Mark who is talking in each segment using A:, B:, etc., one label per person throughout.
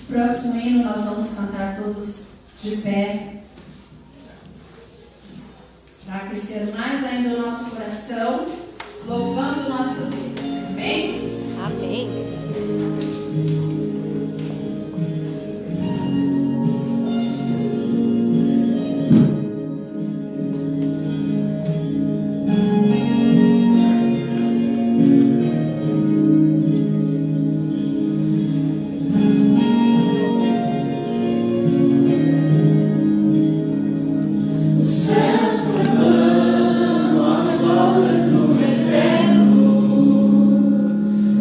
A: Próximo hino nós vamos cantar todos de pé, para aquecer mais ainda o nosso coração, louvando o nosso Deus. Amém?
B: Amém.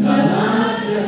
C: Galáxias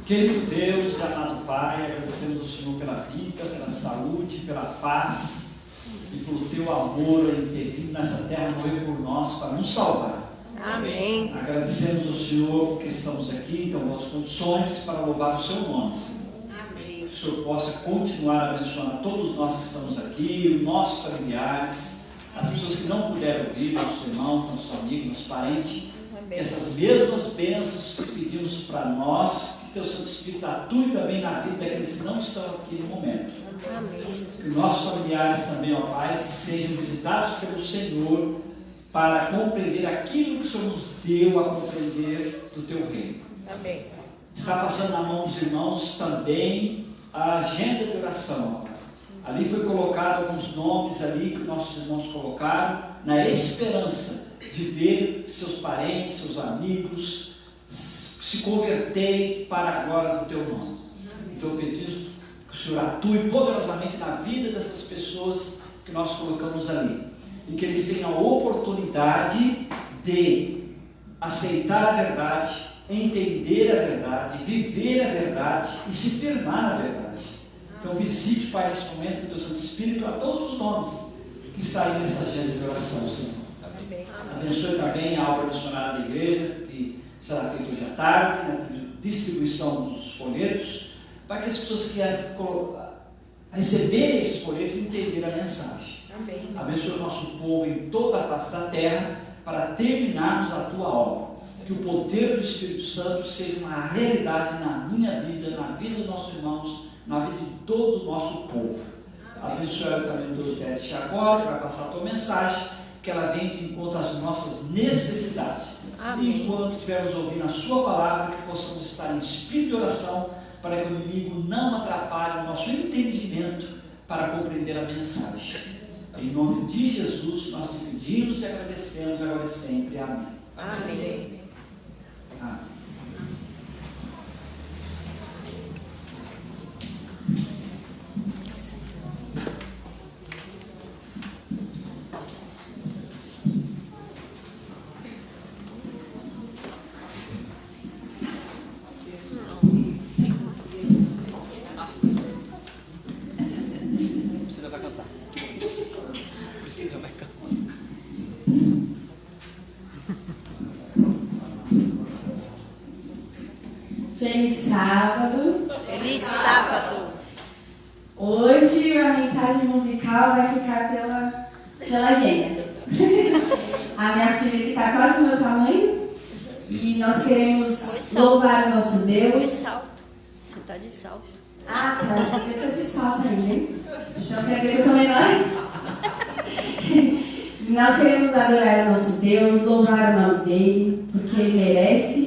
B: Querido Deus e amado Pai, agradecemos ao Senhor pela vida, pela saúde, pela paz e pelo Teu amor em ter vindo nessa terra morrer por nós para nos salvar.
C: Amém.
B: Agradecemos ao Senhor porque estamos aqui, então boas condições para louvar o Seu nome, Senhor.
C: Amém.
B: Que o Senhor possa continuar abençoando todos nós que estamos aqui, os nossos familiares, as pessoas que não puderam vir, nossos irmãos, nossos amigos, nossos parentes. Que essas mesmas bênçãos que pedimos para nós, que Teu Santo Espírito atue também na vida daqueles que não estão aqui no momento.
C: Amém.
B: Que nossos familiares também, ó Pai, sejam visitados pelo Senhor para compreender aquilo que o Senhor nos deu a compreender do Teu reino.
C: Amém.
B: Está passando na mão dos irmãos também a agenda de oração, ó Pai. Ali foi colocado alguns nomes ali que nossos irmãos colocaram na esperança de ver seus parentes, seus amigos se converterem para a glória do Teu nome. Então pedimos que o Senhor atue poderosamente na vida dessas pessoas que nós colocamos ali, e que eles tenham a oportunidade de aceitar a verdade, entender a verdade, viver a verdade e se firmar na verdade. Então visite, Pai, nesse momento com o Teu Santo Espírito a todos os nomes que saem nessa agenda de oração, Senhor. Abençoe também a obra missionária da igreja, que será feita hoje à tarde, na distribuição dos folhetos, para que as pessoas que receberem esses folhetos entenderem a mensagem.
C: Amém.
B: Abençoe o nosso povo em toda a face da terra, para terminarmos a Tua obra. Que o poder do Espírito Santo seja uma realidade na minha vida, na vida dos nossos irmãos, na vida de todo o nosso povo. Abençoe também o Deus de agora, que vai passar a Tua mensagem, que ela venha de encontro às nossas necessidades.
C: Amém.
B: E enquanto estivermos ouvindo a Sua palavra, que possamos estar em espírito de oração, para que o inimigo não atrapalhe o nosso entendimento para compreender a mensagem. Em nome de Jesus, nós te pedimos e agradecemos agora e sempre. Amém.
C: Amém.
B: Amém. Priscila vai cantar. Priscila vai cantar.
D: Feliz sábado.
C: Feliz sábado.
D: Hoje a mensagem musical vai ficar pela Gênesis. A minha filha que está quase do meu tamanho. E nós queremos louvar o nosso
C: Foi
D: Deus.
C: salto. Você está de salto.
D: Ah, tá. Eu estou de salto ainda, hein? Então quer dizer que eu estou menor? Nós queremos adorar o nosso Deus, louvar o nome dele, porque ele merece.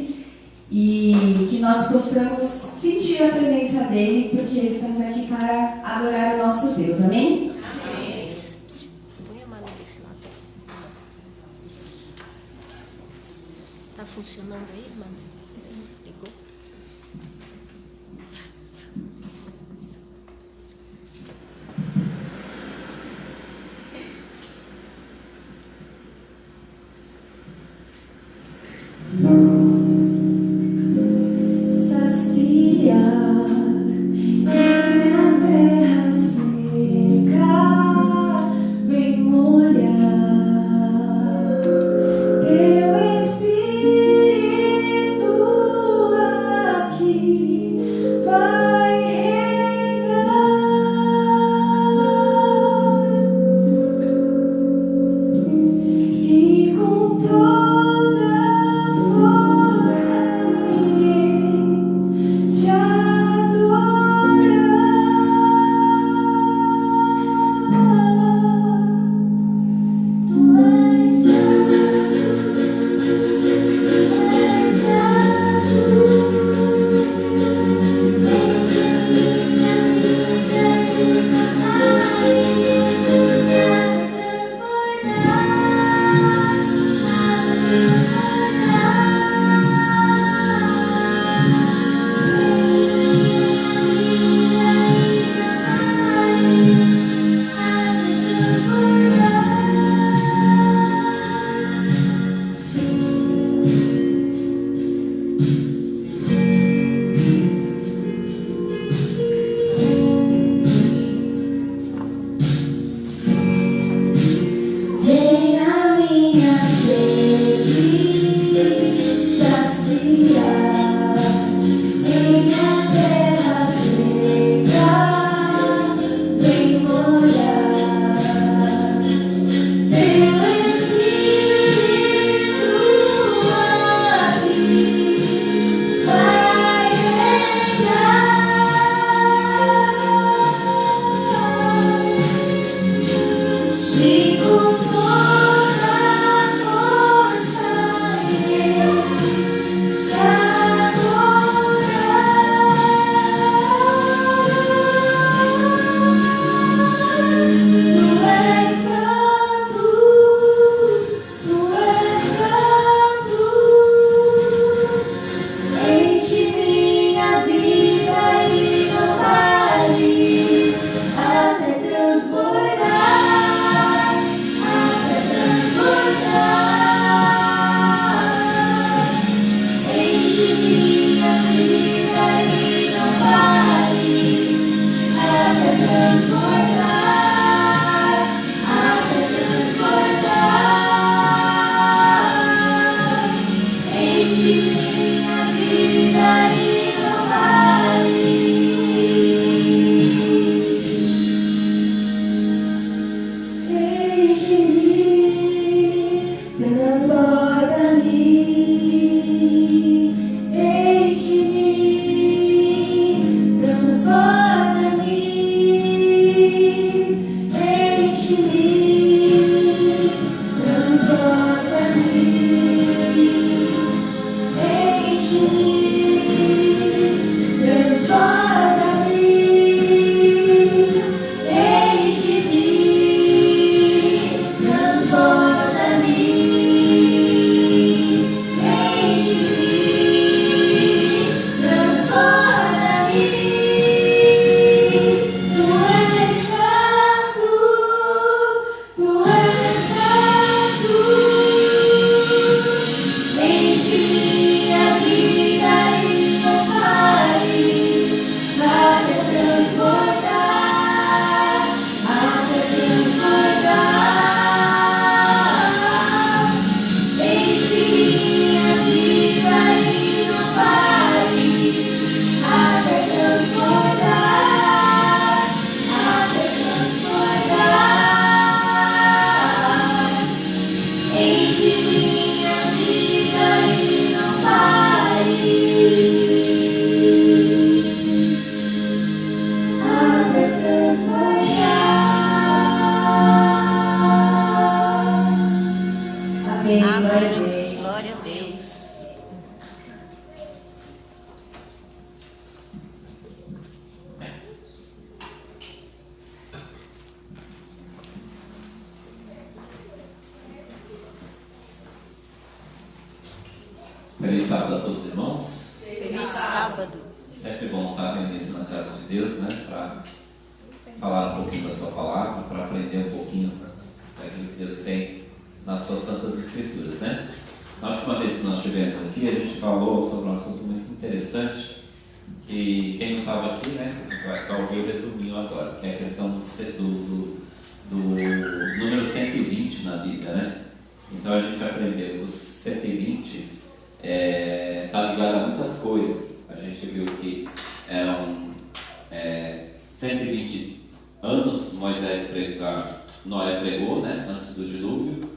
D: E que nós possamos sentir a presença dele, porque estamos aqui para adorar o nosso Deus. Amém?
C: Amém. Põe a mão desse lado. Isso. Tá funcionando aí, mano? Ligou?
D: Saciar em minha terra seca, vem molhar teu Espírito aqui, vai reinar e com toda força.
C: Glória a Deus.
E: Feliz sábado a todos os irmãos.
C: Feliz sábado.
E: Sempre bom estar reunido na casa de Deus, né? Para falar um pouquinho da sua palavra, para aprender um pouquinho daquilo que Deus tem nas suas santas escrituras, né? Na última vez que nós estivemos aqui, a gente falou sobre um assunto muito interessante, que quem não estava aqui, né, vai ouvir o resuminho agora, que é a questão do número 120 na Bíblia, né? Então a gente aprendeu que os 120 está ligado a muitas coisas. A gente viu que eram 120 anos Noé pregou, né, antes do dilúvio.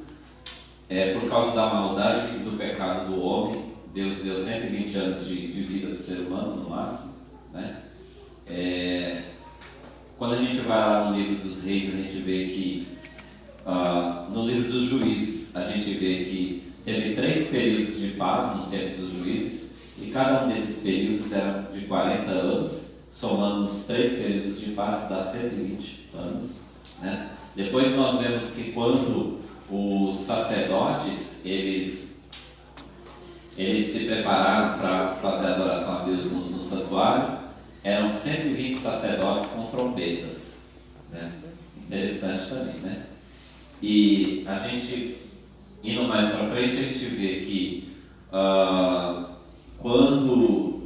E: Por causa da maldade e do pecado do homem, Deus deu 120 anos de vida do ser humano, no máximo, né? Quando a gente vai lá no livro dos reis, a gente vê que no livro dos juízes, a gente vê que teve 3 períodos de paz no tempo dos juízes, e cada um desses períodos era de 40 anos, somando os 3 períodos de paz dá 120 anos, né? Depois nós vemos que quando os sacerdotes, eles se prepararam para fazer a adoração a Deus no santuário, eram 120 sacerdotes com trombetas, né? Interessante também, né? E a gente, indo mais para frente, a gente vê que quando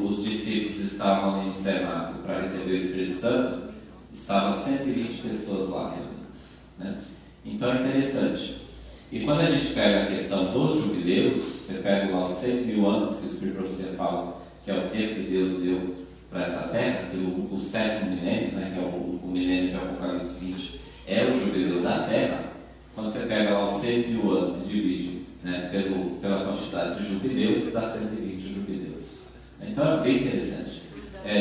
E: os discípulos estavam ali no cenáculo para receber o Espírito Santo, estavam 120 pessoas lá reunidas, né? Então é interessante. E quando a gente pega a questão dos jubileus, você pega lá os 6.000 anos que o Espírito Profecia fala, que é o tempo que Deus deu para essa terra, que o 7º milênio, né, que é o milênio de Apocalipse 20, é o jubileu da terra. Quando você pega lá os 6.000 anos e divide, né, pela quantidade de jubileus, dá 120 jubileus. Então é bem interessante.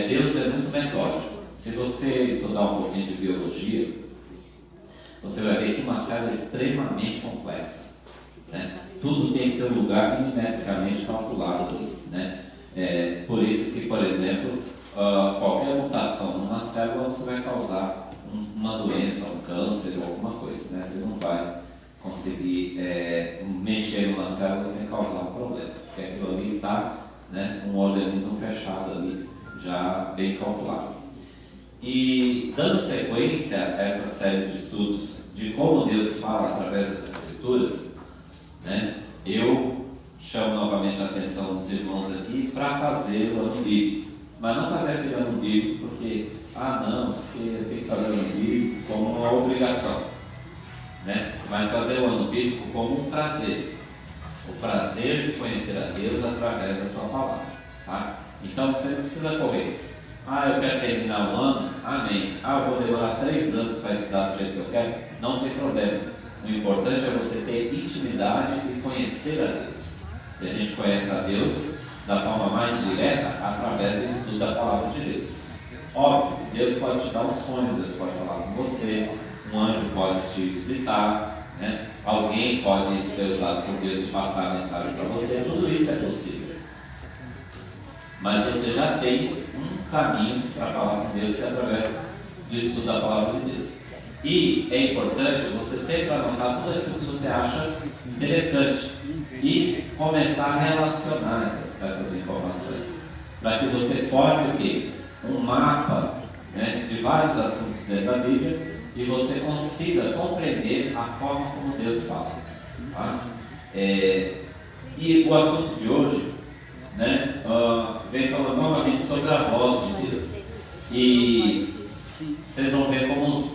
E: Deus é muito metódico. Se você estudar um pouquinho de biologia, você vai ver que uma célula é extremamente complexa, né? Tudo tem seu lugar milimetricamente calculado, né? Por isso que, por exemplo, qualquer mutação numa célula você vai causar uma doença, um câncer ou alguma coisa, né? Você não vai conseguir mexer numa célula sem causar um problema, porque aquilo ali está, né, um organismo fechado ali, já bem calculado. E dando sequência a essa série de estudos de como Deus fala através das Escrituras, né, eu chamo novamente a atenção dos irmãos aqui para fazer o ano bíblico, mas não fazer aquele ano bíblico porque eu tenho que fazer o ano bíblico como uma obrigação, né, mas fazer o ano bíblico como um prazer, o prazer de conhecer a Deus através da sua palavra, tá? Então você não precisa correr. Eu quero terminar o ano, amém. Eu vou demorar 3 anos para estudar do jeito que eu quero, não tem problema. O importante é você ter intimidade e conhecer a Deus. E a gente conhece a Deus da forma mais direta através do estudo da palavra de Deus. Óbvio, Deus pode te dar um sonho, Deus pode falar com você, um anjo pode te visitar, né? Alguém pode ser usado por Deus e passar a mensagem para você, tudo isso é possível. Mas você já tem um caminho para falar com Deus, que é através do estudo da palavra de Deus. E é importante você sempre anotar tudo aquilo que você acha interessante e começar a relacionar essas informações, para que você forme o quê? Um mapa, né, de vários assuntos dentro da Bíblia e você consiga compreender a forma como Deus fala, tá? E o assunto de hoje, né, vem falando novamente sobre a voz de Deus. E vocês vão ver como,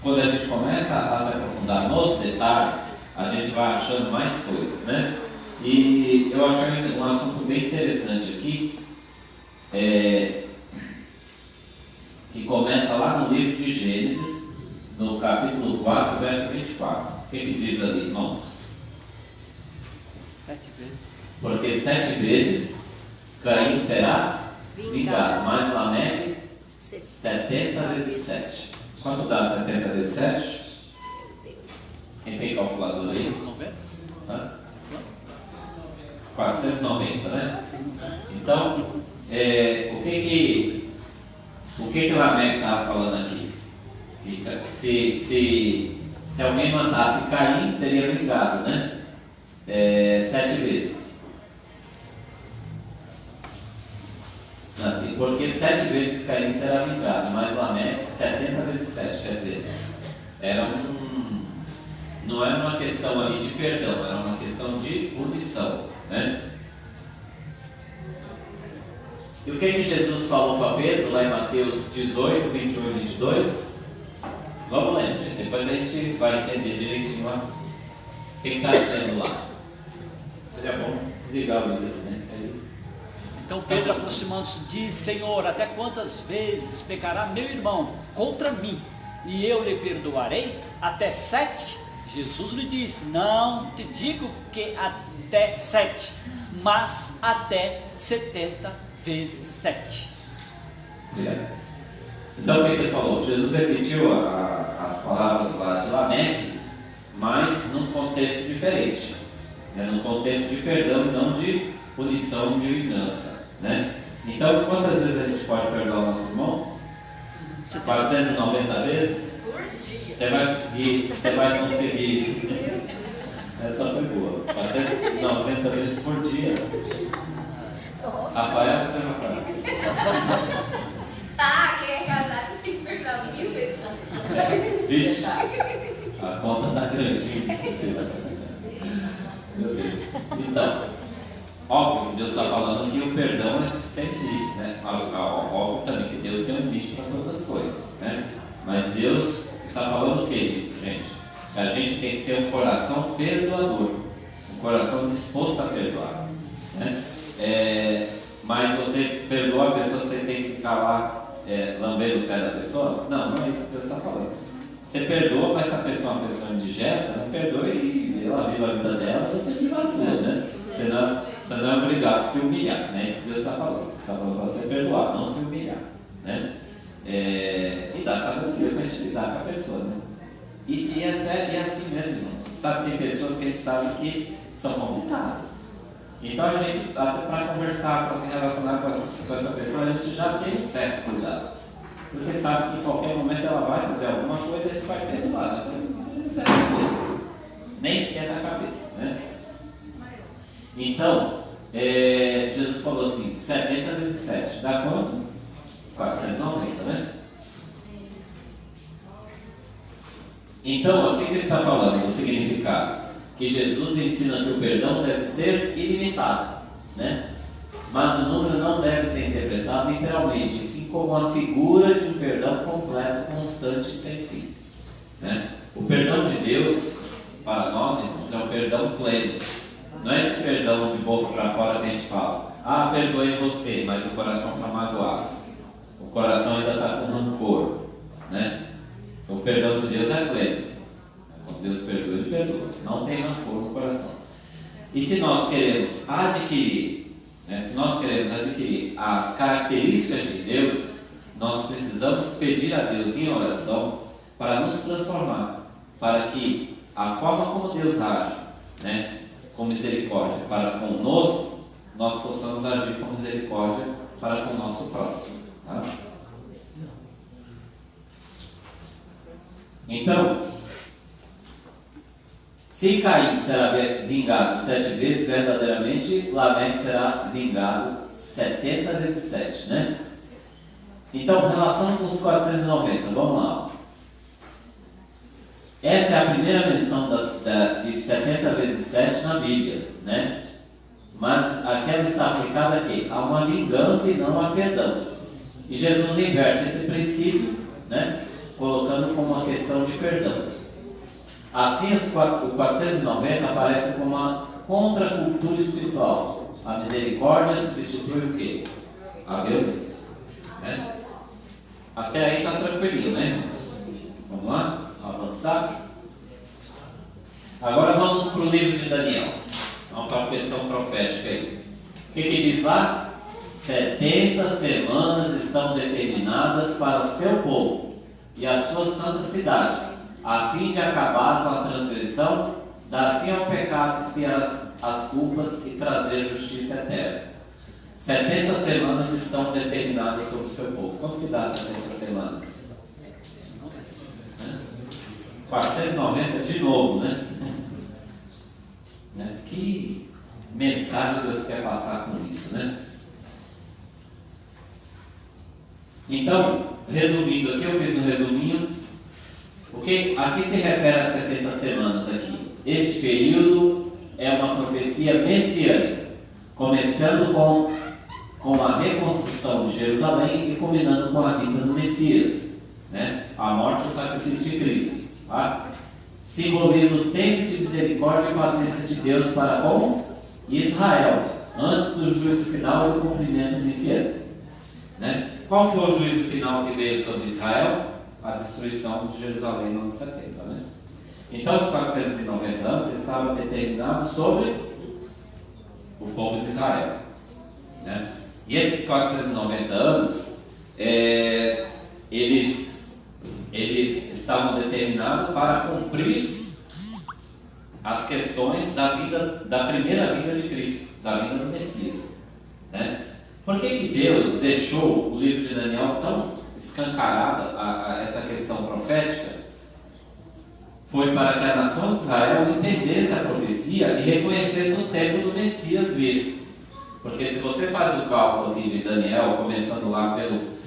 E: quando a gente começa a se aprofundar nos detalhes, a gente vai achando mais coisas, né? E eu achei um assunto bem interessante aqui, que começa lá no livro de Gênesis, no capítulo 4, verso 24. O que diz ali, irmãos?
F: 7 vezes.
E: Porque 7 vezes Caim será vingado, mas Lameque 70 vezes 7. Quanto dá 70 vezes 7? Quem tem calculador aí?
F: 490?
E: 490, né? Então, o que Lameque estava falando aqui? Se alguém matasse Caim, seria vingado, né? 7 vezes. Assim, porque 7 vezes Caim será vingado, mas Lameque 70 vezes 7, quer dizer, não era uma questão ali de perdão, era uma questão de punição, né? E o que Jesus falou para Pedro lá em Mateus 18, 21 e 22? Vamos ler, gente. Depois a gente vai entender direitinho o assunto. O que está dizendo lá? Seria bom desligar a luz aqui, né?
F: Então Pedro, aproximando-se, diz: Senhor, até quantas vezes pecará meu irmão contra mim, e eu lhe perdoarei? Até 7? Jesus lhe disse: Não te digo que até 7, mas até 70 vezes 7.
E: Obrigado. Então o que ele falou? Jesus repetiu as palavras lá de Lameque, mas num contexto diferente, né? Num contexto de perdão e não de punição, de vingança, né? Então quantas vezes a gente pode perdoar o nosso irmão? 490 vezes? Você vai conseguir. Essa foi boa. 490 vezes por dia. Rafael, tem uma frase.
C: Quem é casado tem que perdoar 1000 vezes.
E: Vixe, a conta tá grande. Meu Deus. Então, óbvio que Deus está falando que o perdão é sem limite, né? Óbvio também que Deus tem um limite para todas as coisas, né? Mas Deus está falando o que isso, gente? Que a gente tem que ter um coração perdoador, um coração disposto a perdoar, né? Mas você perdoa a pessoa, você tem que ficar lá lambendo o pé da pessoa? Não é isso que Deus está falando. Você perdoa, mas se a pessoa é uma pessoa indigesta, não perdoe e ela vive a vida dela, você vive a sua, né? Você não é obrigado a se humilhar, né? Isso que Deus está falando. Você está falando para ser perdoado, não se humilhar, né? E dar sabedoria para a gente lidar com a pessoa, né? E é assim mesmo, irmãos. Sabe, tem pessoas que a gente sabe que são complicadas. Então a gente, para conversar, para se relacionar com essa pessoa, a gente já tem um certo cuidado. Porque sabe que em qualquer momento ela vai fazer alguma coisa e a gente vai perdoar, né? Nem sequer na cabeça, né? Então, Jesus falou assim, 70 vezes 7, dá quanto? 490, né? Então, o que ele está falando? O significado? Que Jesus ensina que o perdão deve ser ilimitado, né? Mas o número não deve ser interpretado literalmente, assim como uma figura de um perdão completo, constante e sem fim, né? O perdão de Deus, para nós, irmãos, é um perdão pleno. Não é esse perdão de boca para fora que a gente fala. Ah, perdoei você, mas o coração está magoado. O coração ainda está com rancor, né? O perdão de Deus é pleno. Quando Deus perdoa, Ele perdoa. Não tem rancor no coração. E se nós queremos adquirir, né, as características de Deus, nós precisamos pedir a Deus em oração para nos transformar, para que a forma como Deus age, né, com misericórdia para conosco, nós possamos agir com misericórdia para com o nosso próximo. Tá? Então, se Caim será vingado 7 vezes, verdadeiramente Lameque será vingado 70 vezes 7, né? Então, relação com os 490, vamos lá. Essa é a primeira menção de 70 vezes 7 na Bíblia, né? Mas aquela está aplicada aqui a uma vingança e não a perdão. E Jesus inverte esse princípio, né? Colocando como uma questão de perdão. Assim, o 490 aparece como uma contracultura espiritual. A misericórdia substitui o quê? A violência, né? Até aí está tranquilinho, né, irmãos? Vamos lá? Avançar? Agora vamos para o livro de Daniel. Vamos para a questão profética aí. O que diz lá? 70 semanas estão determinadas para o seu povo e a sua santa cidade, a fim de acabar com a transgressão, dar fim ao pecado, expiar as culpas e trazer justiça eterna. 70 semanas estão determinadas sobre o seu povo. Quanto que dá 70 semanas? 490 de novo, né? Que mensagem Deus quer passar com isso, né? Então, resumindo aqui, eu fiz um resuminho. Porque aqui se refere a 70 semanas aqui. Este período é uma profecia messiânica, começando com a reconstrução de Jerusalém e culminando com a vinda do Messias, né? A morte e o sacrifício de Cristo. Tá? Simboliza o tempo de misericórdia e paciência de Deus para com Israel, antes do juízo final e do cumprimento messiânico, né? Qual foi o juízo final que veio sobre Israel? A destruição de Jerusalém no ano 70, né? Então os 490 anos estavam determinados sobre o povo de Israel, né? E esses 490 anos eles estavam determinados para cumprir as questões da primeira vinda de Cristo, da vinda do Messias, né? Por que Deus deixou o livro de Daniel tão escancarada a essa questão profética? Foi para que a nação de Israel entendesse a profecia e reconhecesse o tempo do Messias vir. Porque se você faz o cálculo aqui de Daniel, começando lá pelo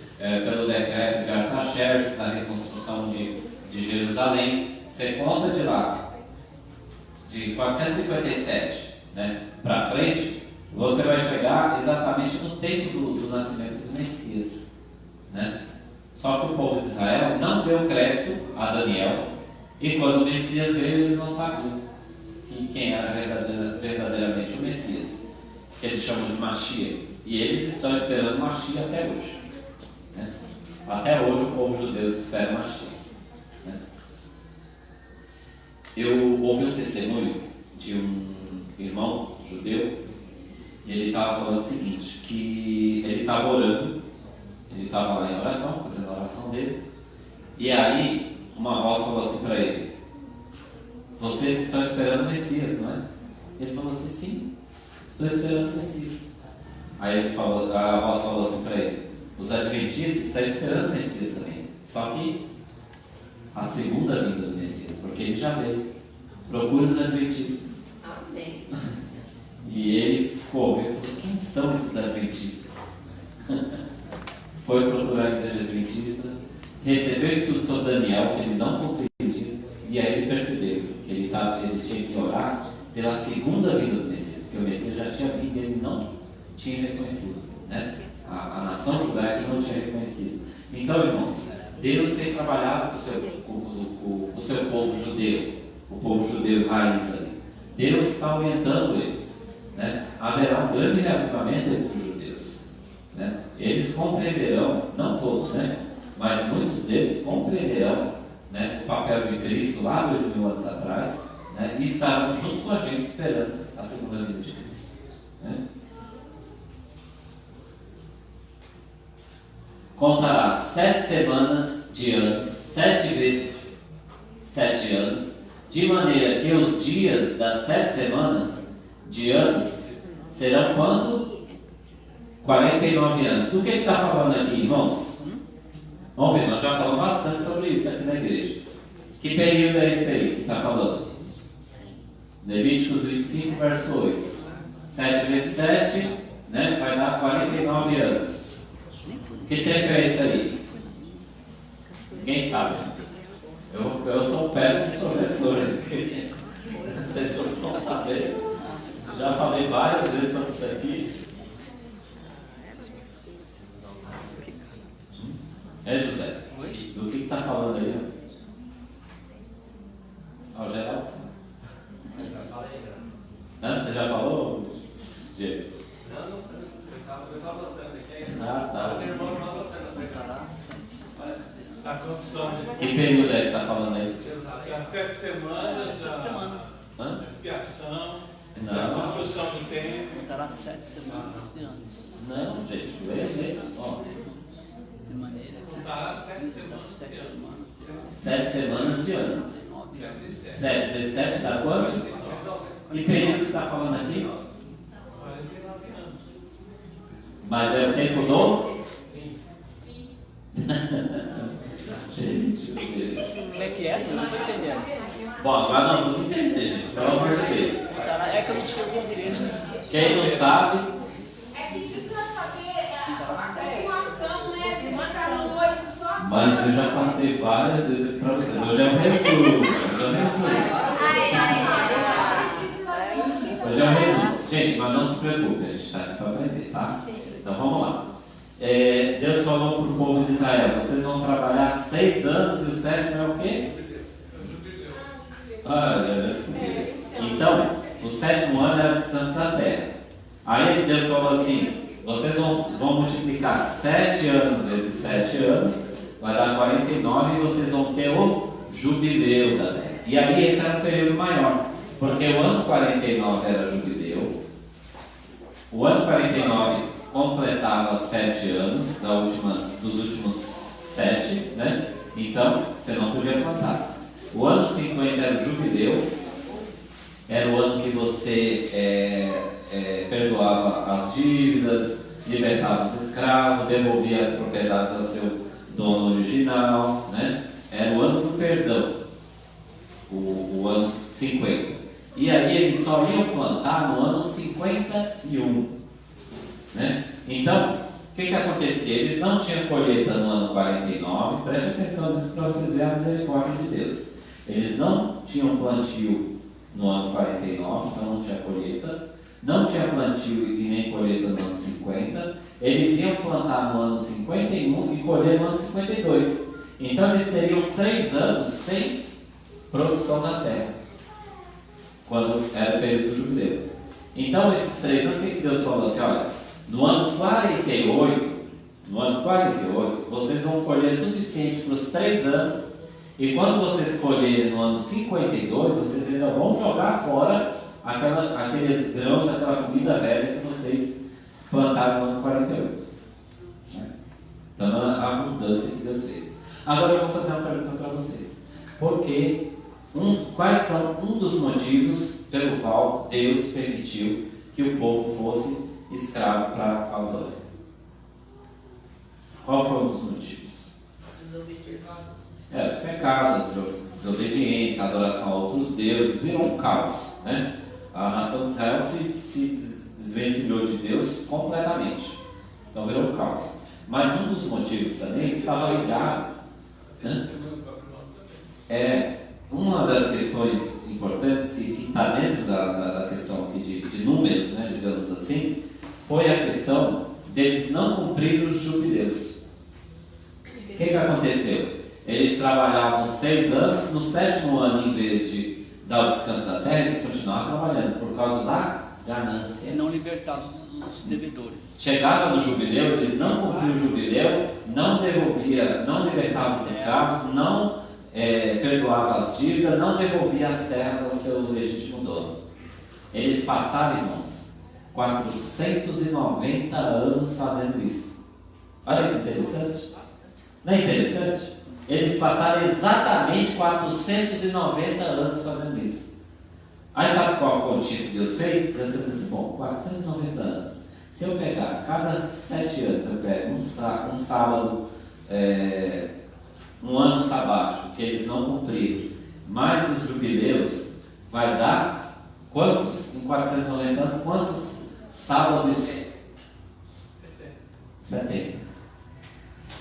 E: decreto de Artaxerxes, da reconstrução de Jerusalém, você conta de lá, de 457, né, para frente, você vai chegar exatamente no tempo do nascimento do Messias, né? Só que o povo de Israel não deu crédito a Daniel, e quando o Messias veio, eles não sabiam quem era verdadeiramente o Messias, que eles chamam de Mashiach, e eles estão esperando Mashiach até hoje, né? Até hoje o povo judeu espera Mashiach, né? Eu ouvi um testemunho de um irmão judeu, e ele estava falando o seguinte, que ele estava orando, ele estava lá em oração, fazendo a oração dele, e aí uma voz falou assim para ele: vocês estão esperando o Messias, não é? Ele falou assim: sim, estou esperando o Messias. Aí a voz falou assim para ele: os adventistas estão esperando o Messias também, só que a segunda vinda do Messias, porque ele já veio. Procure os adventistas.
A: Amém.
E: E ele correu e falou: quem são esses adventistas? Foi procurar a igreja adventista, recebeu estudo sobre Daniel, que ele não compreendia, e aí ele percebeu que ele tinha que orar pela segunda vinda do Messias, porque o Messias já tinha vindo e ele não tinha reconhecido, né? A nação judaica não tinha reconhecido. Então, irmãos, Deus tem trabalhado com o seu povo judeu, o povo judeu raiz ali. Deus está orientando eles. haverá um grande reavivamento entre os judeus. Né? Eles compreenderão, não todos, né? Mas muitos deles compreenderão, né, o papel de Cristo lá 2000 anos atrás, né, e estarão junto com a gente esperando a segunda vinda de Cristo. Né? Contará 7 semanas de anos, 7 vezes 7 anos, de maneira que os dias das 7 semanas de anos serão quanto? 49 anos. Do que ele está falando aqui, irmãos? Vamos ver, nós já falamos bastante sobre isso aqui na igreja. Que período é esse aí que está falando? Levíticos 25, verso 8. 7 vezes 7, né, vai dar 49 anos. Que tempo é esse aí? Quem sabe? Eu sou péssimo professor. Vocês não estão sabendo. Já falei várias vezes sobre isso aqui. É, José? Do que está falando aí? Ó, o Geraldo. Você já falou, Diego?
G: Não, eu estava anotando aqui.
E: Ah, tá.
G: Os irmãos não anotando. A confissão.
E: Que período é que está falando aí?
G: Das 7 semanas,
E: Hã?
G: da expiação, da
E: Não,
G: construção do templo.
F: Contará 7 semanas de anos.
E: não, gente. Leia. Ó,
F: De maneira
G: Contará 7
F: que
G: semanas.
F: 7 semanas.
E: 7 semanas de anos. 7 vezes 7 dá quanto? Que período que está falando aqui?
G: 49 anos.
E: Mas é o tempo do? Gente, meu Deus.
F: Como é que é? Eu não estou entendendo.
E: Bom, agora nós vamos entender, gente. Pelo amor de Deus.
F: Contará, é que eu não sei o que igrejas.
E: Quem não sabe,
A: É que precisa saber a continuação, né? De marcar no 8 só.
E: mas eu já passei várias vezes aqui para vocês. Hoje é um resumo. Hoje é um resumo. Gente, mas não se preocupe, a gente está aqui para aprender, tá? Então vamos lá. Deus falou para o povo de Israel: vocês vão trabalhar 6 anos e o 7º é o quê? Então, o 7º ano era o descanso da terra. Aí Deus falou assim: vocês vão multiplicar 7 anos vezes 7 anos, vai dar 49 e vocês vão ter o jubileu da terra. E aí esse era um período maior, porque o ano 49 era jubileu, o ano 49 completava 7 anos dos últimos 7, né? Então você não podia plantar. O ano 50 era o jubileu, era o ano que você perdoava as dívidas, libertava os escravos, devolvia as propriedades ao seu dono original, né? Era o ano do perdão, o ano 50. E aí eles só iam plantar no ano 51, né? Então, o que acontecia? Eles não tinham colheita no ano 49, preste atenção nisso para vocês verem a misericórdia de Deus. Eles não tinham plantio no ano 49, então não tinha colheita. Não tinha plantio e nem colheita no ano 50. Eles iam plantar no ano 51 e colher no ano 52. Então eles teriam 3 anos sem produção na terra, quando era o período do jubileu. Então esses 3 anos, o que Deus falou assim? Olha, no ano 48, vocês vão colher suficiente para os 3 anos, e quando vocês colherem no ano 52, vocês ainda vão jogar fora aqueles grãos, aquela comida velha que vocês plantaram no ano 48. Né? Então, a mudança que Deus fez. Agora eu vou fazer uma pergunta para vocês. Quais são um dos motivos pelo qual Deus permitiu que o povo fosse escravo para a Babilônia? Qual foi um dos motivos? Os pecados, a desobediência, a adoração a outros deuses, virou um caos, né? A nação de Israel se desvencilhou de Deus completamente. Então virou um caos. Mas um dos motivos também estava ligado, né? Uma das questões importantes que está dentro da questão aqui de números, né, digamos assim, foi a questão deles não cumprirem os jubileus. O que aconteceu? Eles trabalhavam 6 anos, no 7º ano, em vez de dar o descanso da terra, eles continuavam trabalhando por causa da ganância.
F: E não libertar os devedores.
E: Chegava no jubileu, eles não cumpriam o jubileu, não devolvia, não libertava os escravos, não perdoava as dívidas, não devolvia as terras ao seu legítimo dono. Eles passaram, irmãos, 490 anos fazendo isso. Olha que interessante. Não é interessante? Eles passaram exatamente 490 anos fazendo isso. Aí sabe qual continha que Deus fez? Deus fez assim, bom, 490 anos. Se eu pegar, cada 7 anos, eu pego um sábado, um ano sabático, que eles não cumpriram, mais os jubileus, vai dar quantos, em 490 anos, quantos sábados? 70.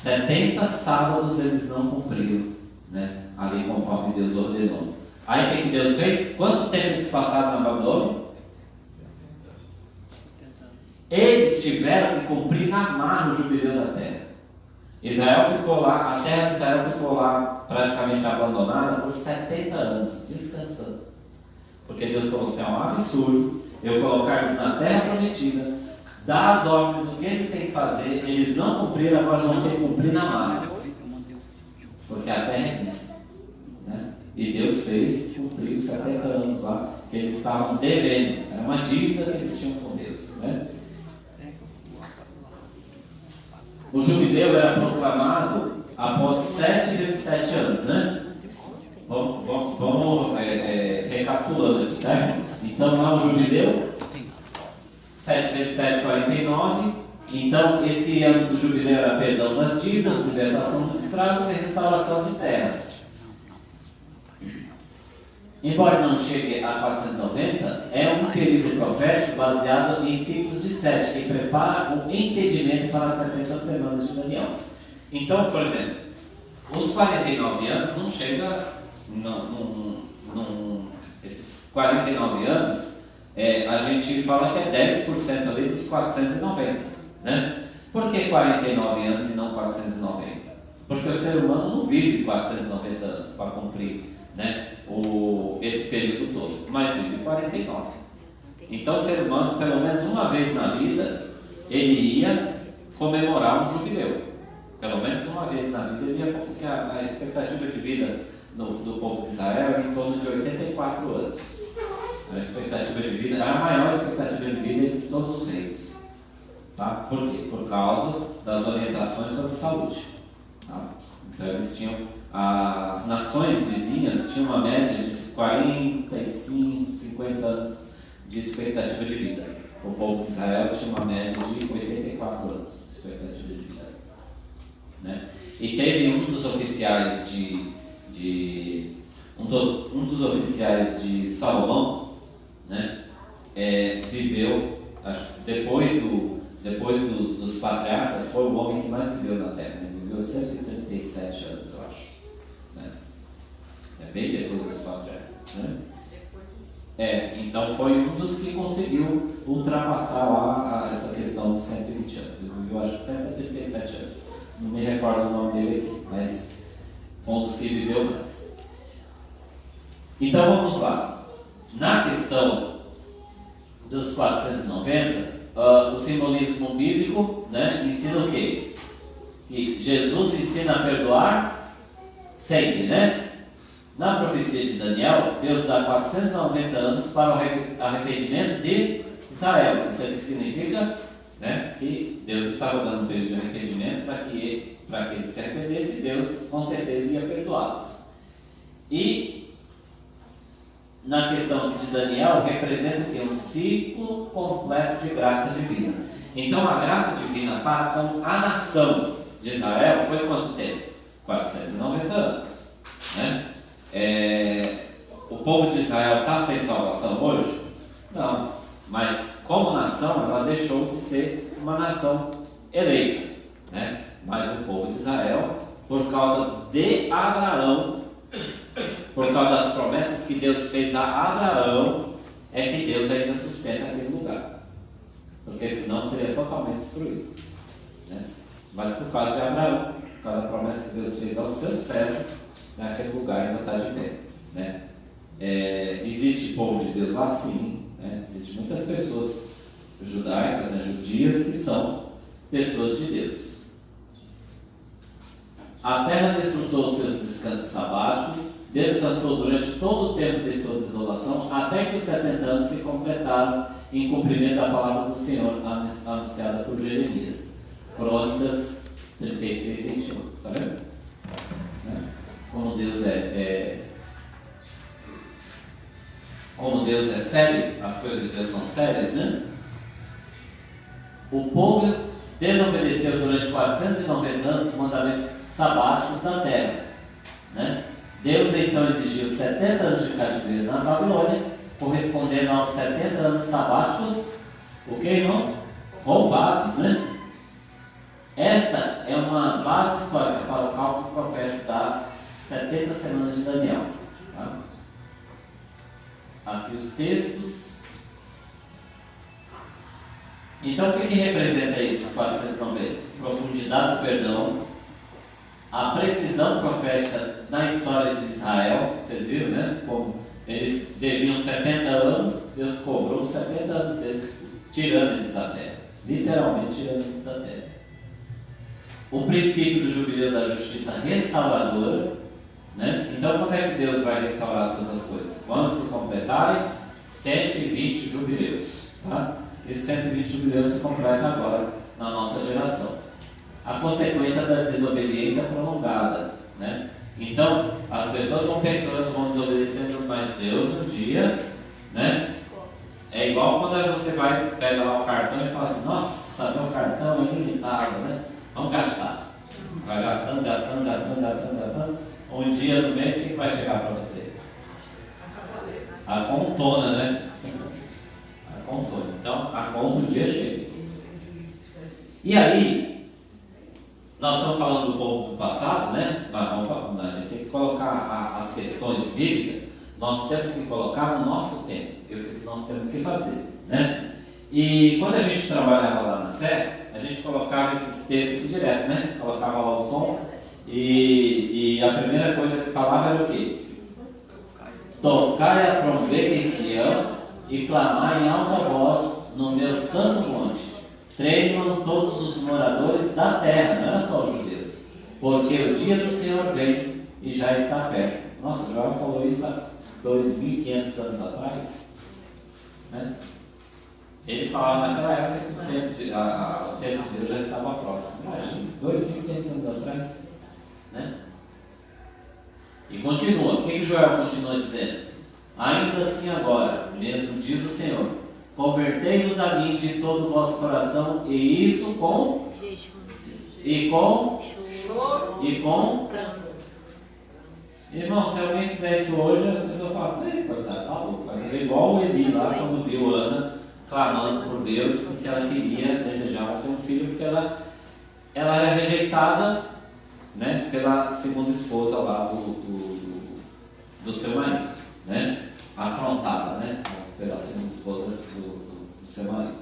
E: 70 sábados eles não cumpriram, né? Ali conforme Deus ordenou. Aí o que Deus fez? Quanto tempo eles passaram na Babilônia? Eles tiveram que cumprir na marra o jubileu da terra. Israel ficou lá, a terra de Israel ficou lá praticamente abandonada por 70 anos, descansando. Porque Deus falou assim, é um absurdo eu colocar eles na terra prometida, dar as ordens do que eles têm que fazer, eles não cumpriram, agora vão ter que cumprir na marra. Porque a terra é minha, né? E Deus fez cumprir os 70 anos lá, que eles estavam devendo. Era uma dívida que eles tinham com Deus, né? O jubileu era proclamado após 7 vezes 7 anos, né? Vamos recapitulando aqui, tá? Então lá o jubileu, 7 vezes 7, 49. Então esse ano do jubileu era perdão das dívidas, libertação dos escravos e restauração de terras. Embora não chegue a 490, é um período profético baseado em ciclos de 7, que prepara o entendimento para as 70 semanas de Daniel. Então, por exemplo, os 49 anos não chega, esses 49 anos, a gente fala que é 10% ali dos 490, né? Por que 49 anos e não 490? Porque o ser humano não vive 490 anos para cumprir, né, esse período todo, mas vive 49. Então o ser humano, pelo menos uma vez na vida, ele ia comemorar um jubileu. Pelo menos uma vez na vida ele ia, porque a expectativa de vida do povo de Israel era em torno de 84 anos. A expectativa de vida era a maior expectativa de vida entre todos os reinos. Tá? Por quê? Por causa das orientações sobre saúde. Tá? Então eles tinham, as nações vizinhas tinham uma média de 45, 50 anos de expectativa de vida. O povo de Israel tinha uma média de 84 anos de expectativa de vida, né? E teve um dos oficiais um dos oficiais de Salomão, né? Viveu, acho que depois dos patriarcas, foi o homem que mais viveu na terra, né? Viveu 137 anos, eu acho, né? Bem depois dos patriarcas, né? Então foi um dos que conseguiu ultrapassar lá essa questão dos 120 anos. Ele viveu, acho que 137 anos. Não me recordo o nome dele aqui, mas foi um dos que viveu mais. Então vamos lá. Na questão dos 490, o simbolismo bíblico, né, ensina o quê? Que Jesus ensina a perdoar sempre, né? Na profecia de Daniel, Deus dá 490 anos para o arrependimento de Israel. Isso aqui significa, né, que Deus estava dando um período de arrependimento para que eles se arrependessem, e Deus com certeza ia perdoá-los. E na questão de Daniel, representa o quê? Um ciclo completo de graça divina. Então a graça divina para com a nação de Israel foi quanto tempo? 490 anos, né? O povo de Israel está sem salvação hoje? Não, mas como nação ela deixou de ser uma nação eleita, né? Mas o povo de Israel, por causa de Abraão, por causa das promessas que Deus fez a Abraão, é que Deus ainda sustenta aquele lugar, porque senão seria totalmente destruído, né? Mas por causa de Abraão, por causa da promessa que Deus fez aos seus servos, aquele lugar ainda está de pé, né? Existe povo de Deus lá? Sim. né? Existem muitas pessoas judaicas, né, judias, que são pessoas de Deus. A terra desfrutou os seus descansos sabáticos, descansou durante todo o tempo de sua desolação, até que os 70 anos se completaram em cumprimento da palavra do Senhor anunciada por Jeremias. Crônicas 36, 21. Está vendo? Como Deus como Deus é sério, as coisas de Deus são sérias, né? O povo desobedeceu durante 490 anos os mandamentos sabáticos da terra, né? Deus então exigiu 70 anos de cativeiro na Babilônia, correspondendo aos 70 anos sabáticos, o que, irmãos? Roubados, né? Esta é uma base histórica para o cálculo profético das 70 semanas de Daniel. Tá? Aqui os textos. Então, o que representa esses 490? Profundidade do perdão, a precisão profética na história de Israel. Vocês viram, né? Como eles deviam 70 anos, Deus cobrou 70 anos deles, tirando eles da terra. Literalmente tirando eles da terra. O princípio do jubileu da justiça restauradora, né? Então, como é que Deus vai restaurar todas as coisas? Quando se completarem 120 jubileus, tá? Esses 120 jubileus se completam agora na nossa geração. A consequência da desobediência prolongada, né? Então, as pessoas vão pecando, vão desobedecendo, mas Deus um dia, né? É igual quando você vai pegar lá o cartão e fala assim: nossa, meu cartão é ilimitado, né? Vamos gastar. Vai gastando, gastando, gastando, gastando, gastando. Um dia do mês, o que vai chegar para você? A contona, né? A contona. Então, a conta um dia chega. E aí, nós estamos falando do povo do passado, né? Mas vamos, a gente tem que colocar as questões bíblicas, nós temos que colocar no nosso tempo. E o que nós temos que fazer, né? E quando a gente trabalhava lá na Sé, a gente colocava esses textos aqui direto, né? Colocava lá o som e a primeira coisa que falava era o quê? Tocai a trombeta em Sião e clamai em alta voz no meu santo monte. Tremam todos os moradores da terra, não era só os judeus, porque o dia do Senhor vem e já está perto. Nossa, o João falou isso há 2.500 anos atrás, né? Ele falava naquela época que o tempo de Deus já estava próximo. Imagina, 2.500 anos atrás, né? E continua, o que Joel continua dizendo? Ainda assim agora, mesmo diz o Senhor, convertei-vos a mim de todo o vosso coração, e isso com
C: Jejum.
E: e com
C: Choro.
E: e com
C: Pranto.
E: Irmão, se alguém fizer isso hoje, a pessoa fala: ei, coitado, tá louco, vai fazer igual o Eli lá quando viu Ana clamando por Deus, porque ela queria, desejava ter um filho, porque ela era rejeitada, né, pela segunda esposa lá do seu marido, né, afrontada, né, pela segunda esposa do seu marido.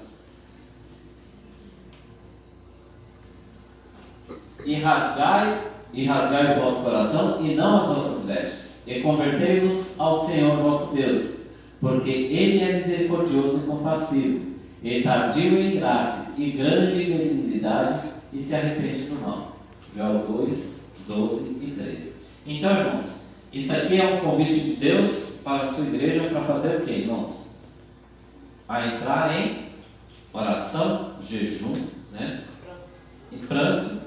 E: E rasgai o vosso coração e não as vossas vestes, e convertei-vos ao Senhor vosso Deus, porque Ele é misericordioso e compassivo, e tardio em graça, e grande em benignidade, e se arrepende do mal. Joel 2, 12 e 13. Então, irmãos, isso aqui é um convite de Deus para a sua igreja para fazer o que, irmãos? A entrar em oração, jejum, né? E pranto.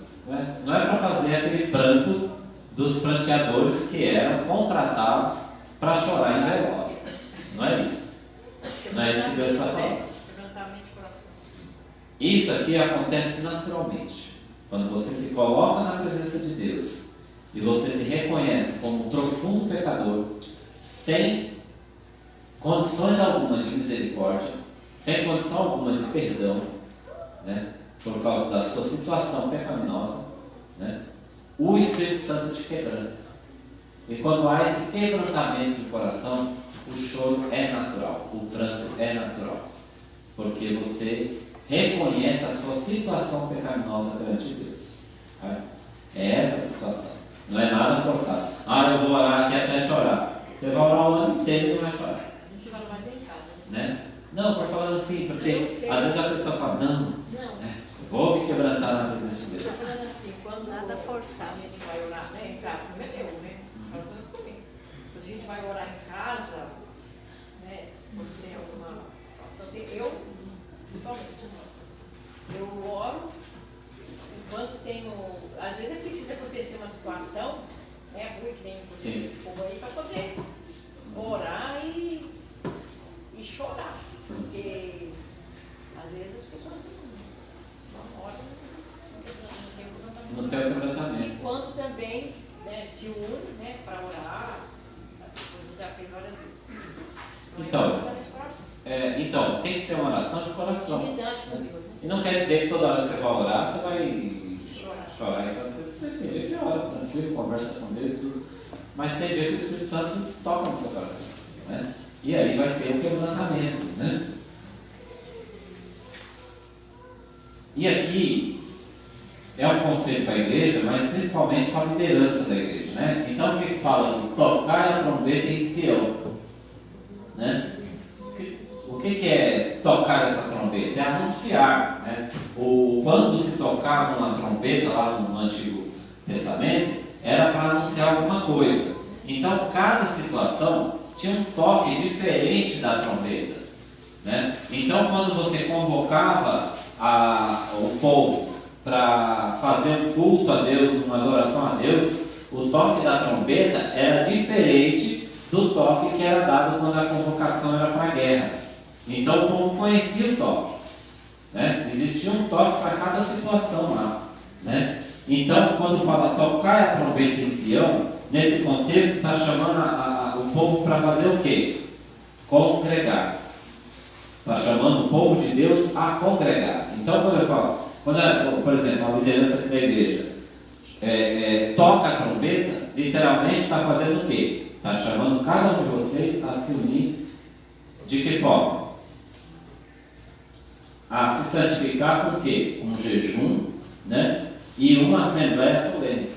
E: Não é para fazer aquele pranto dos pranteadores que eram contratados para chorar em velório. Não é isso. Não é isso que Deus está falando. Isso aqui acontece naturalmente. Quando você se coloca na presença de Deus e você se reconhece como um profundo pecador, sem condições alguma de misericórdia, sem condição alguma de perdão, né? Por causa da sua situação pecaminosa, né? O Espírito Santo te quebranta. E quando há esse quebrantamento de coração, o choro é natural, o pranto é natural, porque você reconhece a sua situação pecaminosa perante Deus. É essa a situação, não é nada forçado. Eu vou orar aqui até chorar. Você vai orar o ano inteiro e não vai chorar, né? Não, estou falando assim, porque às vezes a pessoa fala, não, vou me quebrantar na presença de Deus.
H: Estou falando assim, quando
C: Nada forçado.
H: a gente vai orar, né? Em casa, como é eu, né? Quando a gente vai orar em casa, né? Quando tem alguma situação assim, eu oro, enquanto tenho. Às vezes é preciso acontecer uma situação, né? Ruim, que nem o povo aí, para poder orar e chorar. Porque às vezes as pessoas não oram,
E: Não tem o quebrantamento.
H: enquanto também, né, se une, né, para orar, a gente já fez várias vezes.
E: Então, tem que ser uma oração de coração.
H: Intimidade com Deus, né?
E: E não quer dizer que toda hora que você vai orar, você vai chorar. Então, tem dia que você ora tranquilo, conversa com Deus, tudo. Mas tem dia que o Espírito Santo toca no seu coração, né? E aí vai ter o quebrantamento, né? E aqui é um conselho para a igreja, mas principalmente para a liderança da igreja, né? Então, o que fala? Tocar a trombeta em Sião, né? O que é tocar essa trombeta? É anunciar, né? Quando se tocava uma trombeta lá no Antigo Testamento, era para anunciar alguma coisa. Então, cada situação tinha um toque diferente da trombeta, né? Então, quando você convocava o povo para fazer um culto a Deus, uma adoração a Deus, o toque da trombeta era diferente do toque que era dado quando a convocação era para a guerra. Então o povo conhecia o toque, né? Existia um toque para cada situação lá, né? Então, quando fala tocar a trombeta em Sião, nesse contexto está chamando o povo para fazer o quê? Congregar. Está chamando o povo de Deus a congregar. Então, quando eu falo, por exemplo, a liderança aqui da igreja toca a trombeta, literalmente está fazendo o quê? Está chamando cada um de vocês a se unir. De que forma? A se santificar por quê? Um jejum, né? E uma assembleia solene.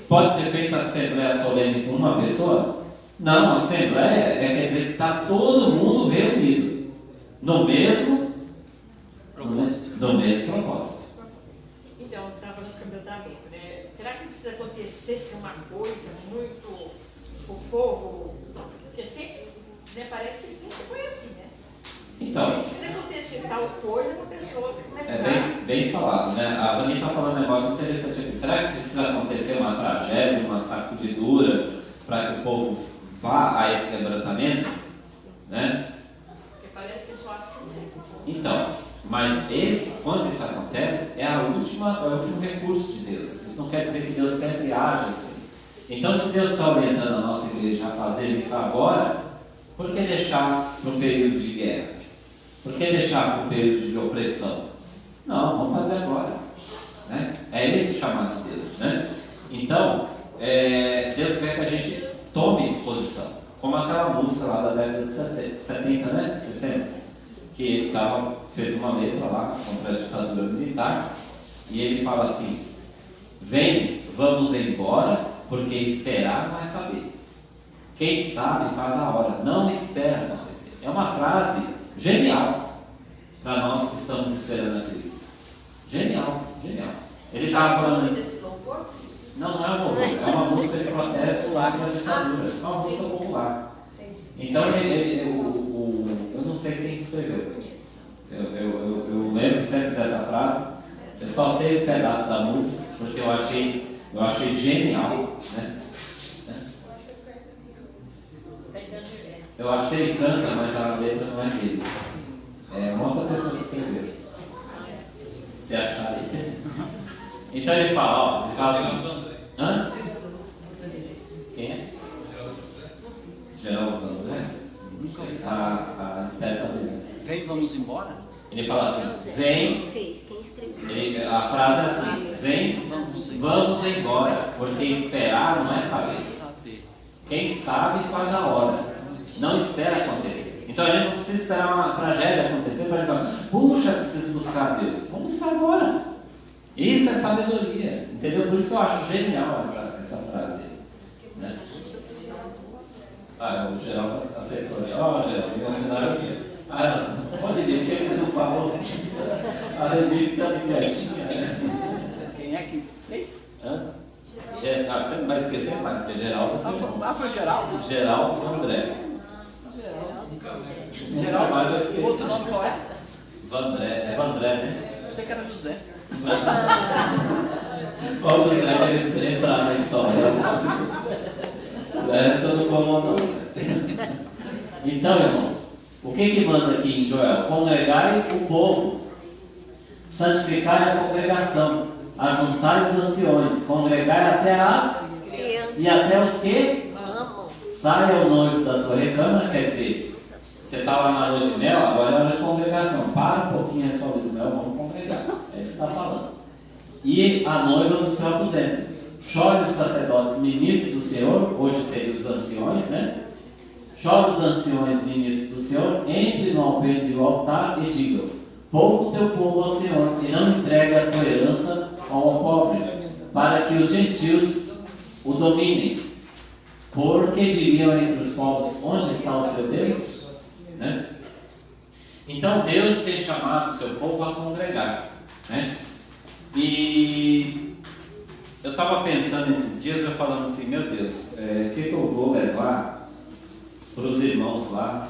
E: Pode ser feita a assembleia solene com uma pessoa? Não, a assembleia quer dizer que está todo mundo reunido no mesmo propósito.
H: Então, estava falando de quebrantamento, né? Será que precisa acontecer uma coisa muito o povo? Porque sempre, né, parece que sempre foi assim, né?
E: Então,
H: precisa acontecer tal coisa para a pessoa começar.
E: É bem falado, né? A Vani está falando um negócio interessante aqui. Será que precisa acontecer uma tragédia, uma sacudidura, para que o povo vá a esse quebrantamento? Né?
H: Porque parece que é só assim, né?
E: Então, mas quando isso acontece, é o último recurso de Deus. Isso não quer dizer que Deus sempre age assim. Então, se Deus está orientando a nossa igreja a fazer isso agora, por que deixar para um período de guerra? Por que deixar para um período de opressão? Não, vamos fazer agora, né? É esse o chamado de Deus, né? Então, Deus quer que a gente tome posição, como aquela música lá da década de 70, né? 60, que ele fez uma letra lá contra a ditadura militar, e ele fala assim: vem, vamos embora, porque esperar não é saber. Quem sabe faz a hora, não espera acontecer. É uma frase genial para nós que estamos esperando a Cristo. Genial, genial. Ele estava falando
H: desse louvor?
E: Não é um louvor, é uma música de protesto lá contra a ditadura. É uma música popular. Então eu não sei quem escreveu. Eu lembro sempre dessa frase. Eu só sei esse pedaço da música porque eu achei genial, né? Eu acho que ele canta, mas a letra não é dele. É uma outra pessoa que escreveu. Se achar aí. Então ele fala assim. Hã? Quem é? Geraldo André? A Esther também.
F: Vem, vamos embora?
E: Ele fala assim: vem.
C: Quem escreveu?
E: A frase é assim: vem, vamos embora, porque esperar não é saber. Quem sabe faz a hora. Não espera acontecer. Então a gente não precisa esperar uma tragédia acontecer para a gente falar: puxa, preciso buscar a Deus. Vamos buscar agora. Isso é sabedoria, entendeu? Por isso que eu acho genial essa frase, né? O Geraldo aceitou. Ó, Geraldo, me organizaram aqui. Pode ver, por que você não falou? A Revi fica quietinha, né?
F: Quem é que fez?
E: Hã? Você não vai esquecer mais, que é Geraldo.
F: Foi Geraldo?
E: Geraldo André.
F: Geraldo, o outro nome qual é?
E: Vandré, é Vandré, né?
F: Eu sei que era José.
E: Qual José que precisa entrar na história? Essa não como não. Então, irmãos, o que manda aqui em Joel? Congregai o povo, santificai a congregação, ajuntai os anciões, congregai até as
C: Criança.
E: e até os que
C: Amo.
E: saia o noivo da sua recâmara, quer dizer, você está lá na lua de mel, agora é hora de congregação. Para um pouquinho a sua lua de mel, vamos congregar. É isso que está falando. E a noiva do seu aposento. Chore os sacerdotes ministros do Senhor, hoje seriam os anciões, né? Chore os anciões ministros do Senhor, entre no alpendre do altar e digam: poupa o teu povo ao Senhor, e não entregue a tua herança ao pobre, para que os gentios o dominem. Porque diriam entre os povos: onde está o seu Deus? Né? Então Deus tem chamado o seu povo a congregar, né? E eu estava pensando esses dias, eu falando assim: meu Deus, o que eu vou levar para os irmãos lá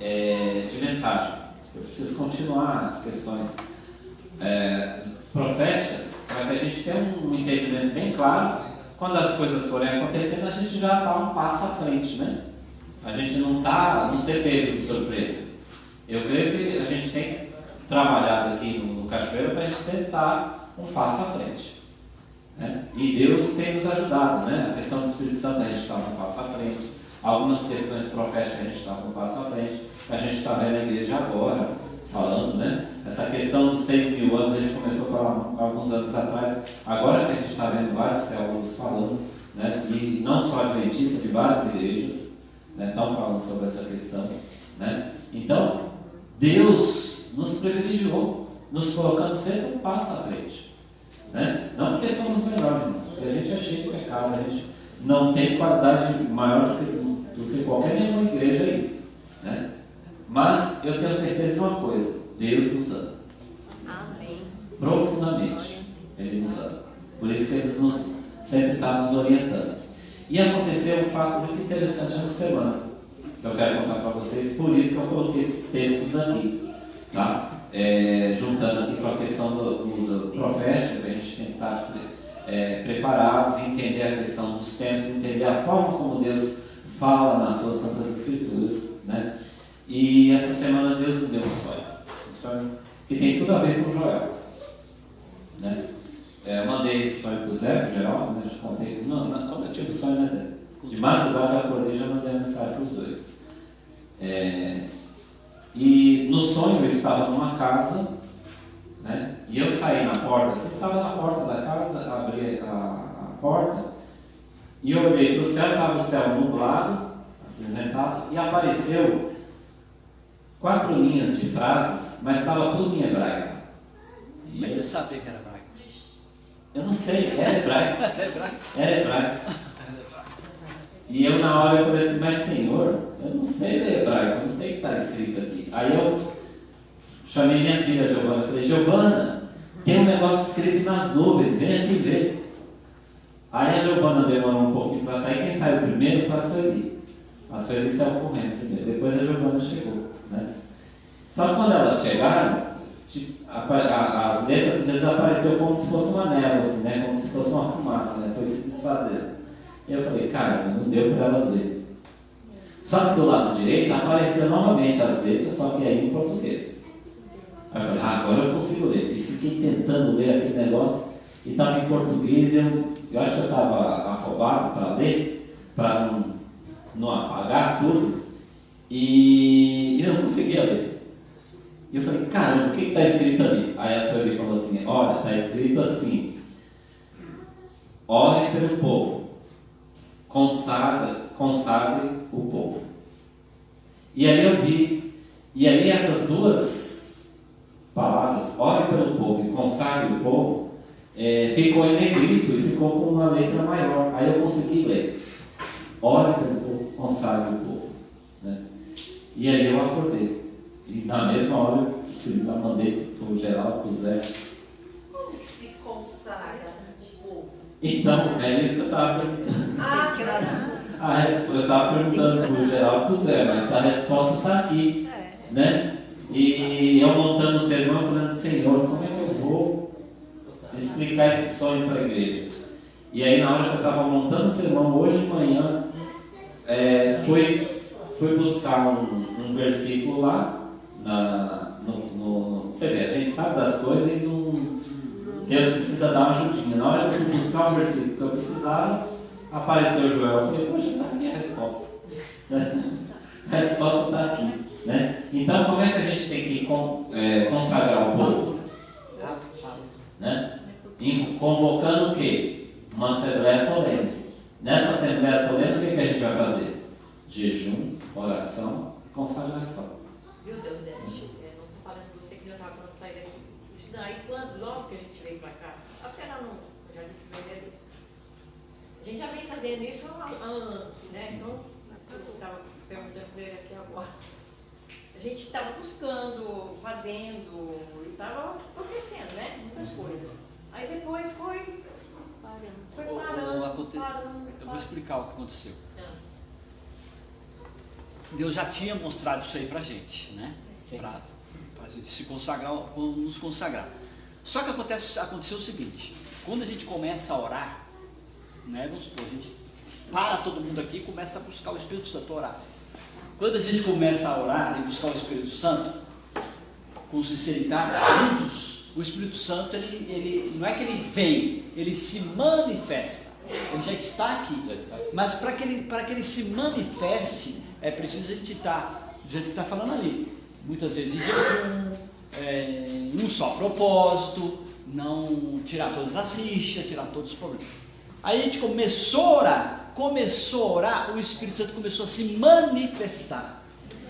E: de mensagem? Eu preciso continuar as questões proféticas, para que a gente tenha um entendimento bem claro. Quando as coisas forem acontecendo, a gente já está um passo à frente, né? A gente não ser pego de surpresa. Eu creio que a gente tem trabalhado aqui no Cachoeira para a gente sempre estar um passo à frente, né? E Deus tem nos ajudado, né? A questão do Espírito Santo a gente está um passo à frente. Algumas questões proféticas a gente está um passo à frente. A gente está vendo a igreja agora falando, né? Essa questão dos 6.000 anos a gente começou a falar alguns anos atrás. Agora que a gente está vendo vários teólogos falando, né? E não só adventistas, de várias igrejas, né? Estão falando sobre essa questão, né? Então, Deus nos privilegiou, nos colocando sempre um passo à frente, né? Não porque somos melhores, irmãos, porque a gente é cheio de pecado, a gente não tem qualidade maior do que qualquer nenhuma igreja aí, né? Mas eu tenho certeza de uma coisa: Deus nos ama.
C: Amém.
E: Profundamente, Ele nos ama. Por isso que Ele sempre está nos orientando. E aconteceu um fato muito interessante essa semana, que eu quero contar para vocês, por isso que eu coloquei esses textos aqui, tá? Juntando aqui com a questão do profético, que a gente tem que estar preparados, entender a questão dos tempos, entender a forma como Deus fala nas suas santas escrituras, né? E essa semana Deus me deu um sonho que tem tudo a ver com Joel, né? Eu mandei esse sonho para o Zé, para o Geraldo, né? Eu contei, como eu tive o sonho, né, Zé? De madrugada eu acordei e já mandei a mensagem para os dois. E no sonho eu estava numa casa, né? E eu saí na porta, assim, estava na porta da casa, abri a porta e eu olhei para o céu, estava o céu nublado, acinzentado, e apareceu 4 linhas de frases, mas estava tudo em hebraico.
F: Mas você sabia que era hebraico?
E: Eu não sei, era hebraico.
F: Era hebraico?
E: Era hebraico. E eu na hora eu falei assim: mas Senhor, eu não sei ler hebraico, eu não sei o que está escrito aqui. Aí eu chamei minha filha Giovana, eu falei: Giovana, tem um negócio escrito nas nuvens, vem aqui ver. Aí a Giovana demorou um pouquinho para sair, quem saiu primeiro foi a Sueli. A Sueli saiu correndo primeiro, depois a Giovana chegou, né? Só que quando elas chegaram, as letras às vezes apareceu como se fosse uma névoa, assim, né? Como se fosse uma fumaça, né? Foi se desfazendo. E eu falei: cara, não deu para elas verem. Só que do lado direito apareceu novamente as letras, só que aí em português. Aí eu falei: agora eu consigo ler. E fiquei tentando ler aquele negócio, e estava em português. Eu acho que eu estava afobado para ler, para não apagar tudo, e não conseguia ler. E eu falei: caramba, o que está escrito ali? Aí a senhora falou assim: olha, está escrito assim: orem pelo povo, consagre o povo. E ali eu vi, e ali essas duas palavras, ore pelo povo e consagre o povo, ficou em negrito e ficou com uma letra maior. Aí eu consegui ler: ore pelo povo, consagre o povo, né? E aí eu acordei. E na mesma hora eu já mandei pro Geraldo, pro Zé.
H: Como que se consagra o povo?
E: Então, é isso que eu estava perguntando.
H: Ah, que oração.
E: Eu estava perguntando pro Geraldo, pro Zé, mas a resposta está aqui, né? E eu montando o sermão, falando, Senhor, como é que eu vou explicar esse sonho para a igreja? E aí, na hora que eu estava montando o sermão, hoje de manhã, fui buscar um versículo lá, você vê, a gente sabe das coisas e Deus precisa dar uma ajudinha. Na hora que eu fui buscar o versículo que eu precisava, apareceu o Joel. Eu falei, poxa, está aqui a resposta. A resposta está aqui. Né? Então, como é que a gente tem que consagrar o povo? Né? Convocando o quê? Uma assembleia solene. Nessa assembleia solene, o que a gente vai fazer? Jejum, oração e consagração.
H: Viu, Deus, eu não estou falando com você que eu estava falando para ele aqui. Isso daí, logo que a gente veio para cá, até lá no Jardim Primeiro, a gente já vem fazendo isso há anos, né? Então, eu estava perguntando para ele aqui agora. A gente estava buscando, fazendo, e estava acontecendo, né? Muitas coisas. Aí depois foi parando.
F: Eu vou explicar o que aconteceu. Deus já tinha mostrado isso aí pra gente, né? Pra gente se consagrar, nos consagrar. Só que aconteceu o seguinte: quando a gente começa a orar, né? Vamos supor, a gente para todo mundo aqui e começa a buscar o Espírito Santo, orar. Quando a gente começa a orar e buscar o Espírito Santo, com sinceridade, juntos, o Espírito Santo, ele não é que ele vem, ele se manifesta. Ele já está aqui. Mas para que ele se manifeste, é preciso a gente estar do jeito que está falando ali. Muitas vezes em jejum, em um só propósito, não tirar todas as rixas, tirar todos os problemas. Aí a gente começou a orar, o Espírito Santo começou a se manifestar.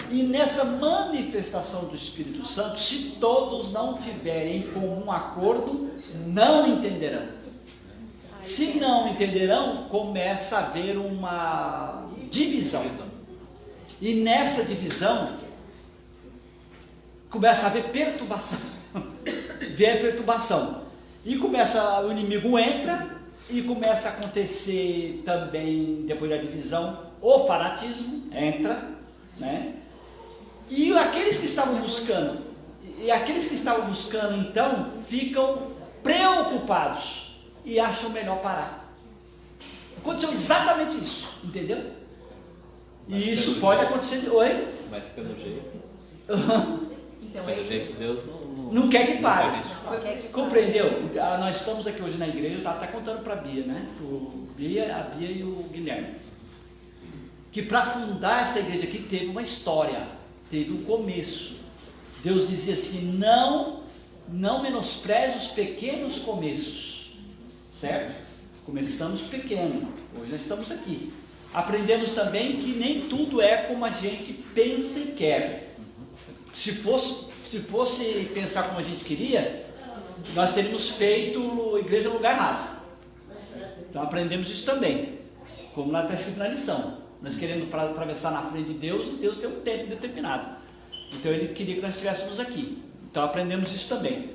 F: E nessa manifestação do Espírito Santo, se todos não tiverem em comum acordo, não entenderão. Se não entenderão, começa a haver uma divisão. E nessa divisão, começa a haver perturbação. Vem a perturbação. E o inimigo entra, e começa a acontecer também, depois da divisão, o fanatismo entra, né? E aqueles que estavam buscando, então, ficam preocupados e acham melhor parar. Aconteceu exatamente isso, entendeu? E isso pode acontecer. Oi?
E: Mas pelo jeito.
H: Então,
E: Pelo jeito Deus
F: não quer que pare. Compreendeu? Nós estamos aqui hoje na igreja, eu estava até contando para a Bia, né? A Bia e o Guilherme. Que para fundar essa igreja aqui teve uma história, teve um começo. Deus dizia assim: não menospreze os pequenos começos. Certo? Começamos pequeno, hoje nós estamos aqui. Aprendemos também que nem tudo é como a gente pensa e quer. Se fosse pensar como a gente queria, nós teríamos feito igreja no lugar errado. Então aprendemos isso também, como lá está escrito na lição. Nós queremos atravessar na frente de Deus, e Deus tem um tempo determinado. Então Ele queria que nós estivéssemos aqui. Então aprendemos isso também.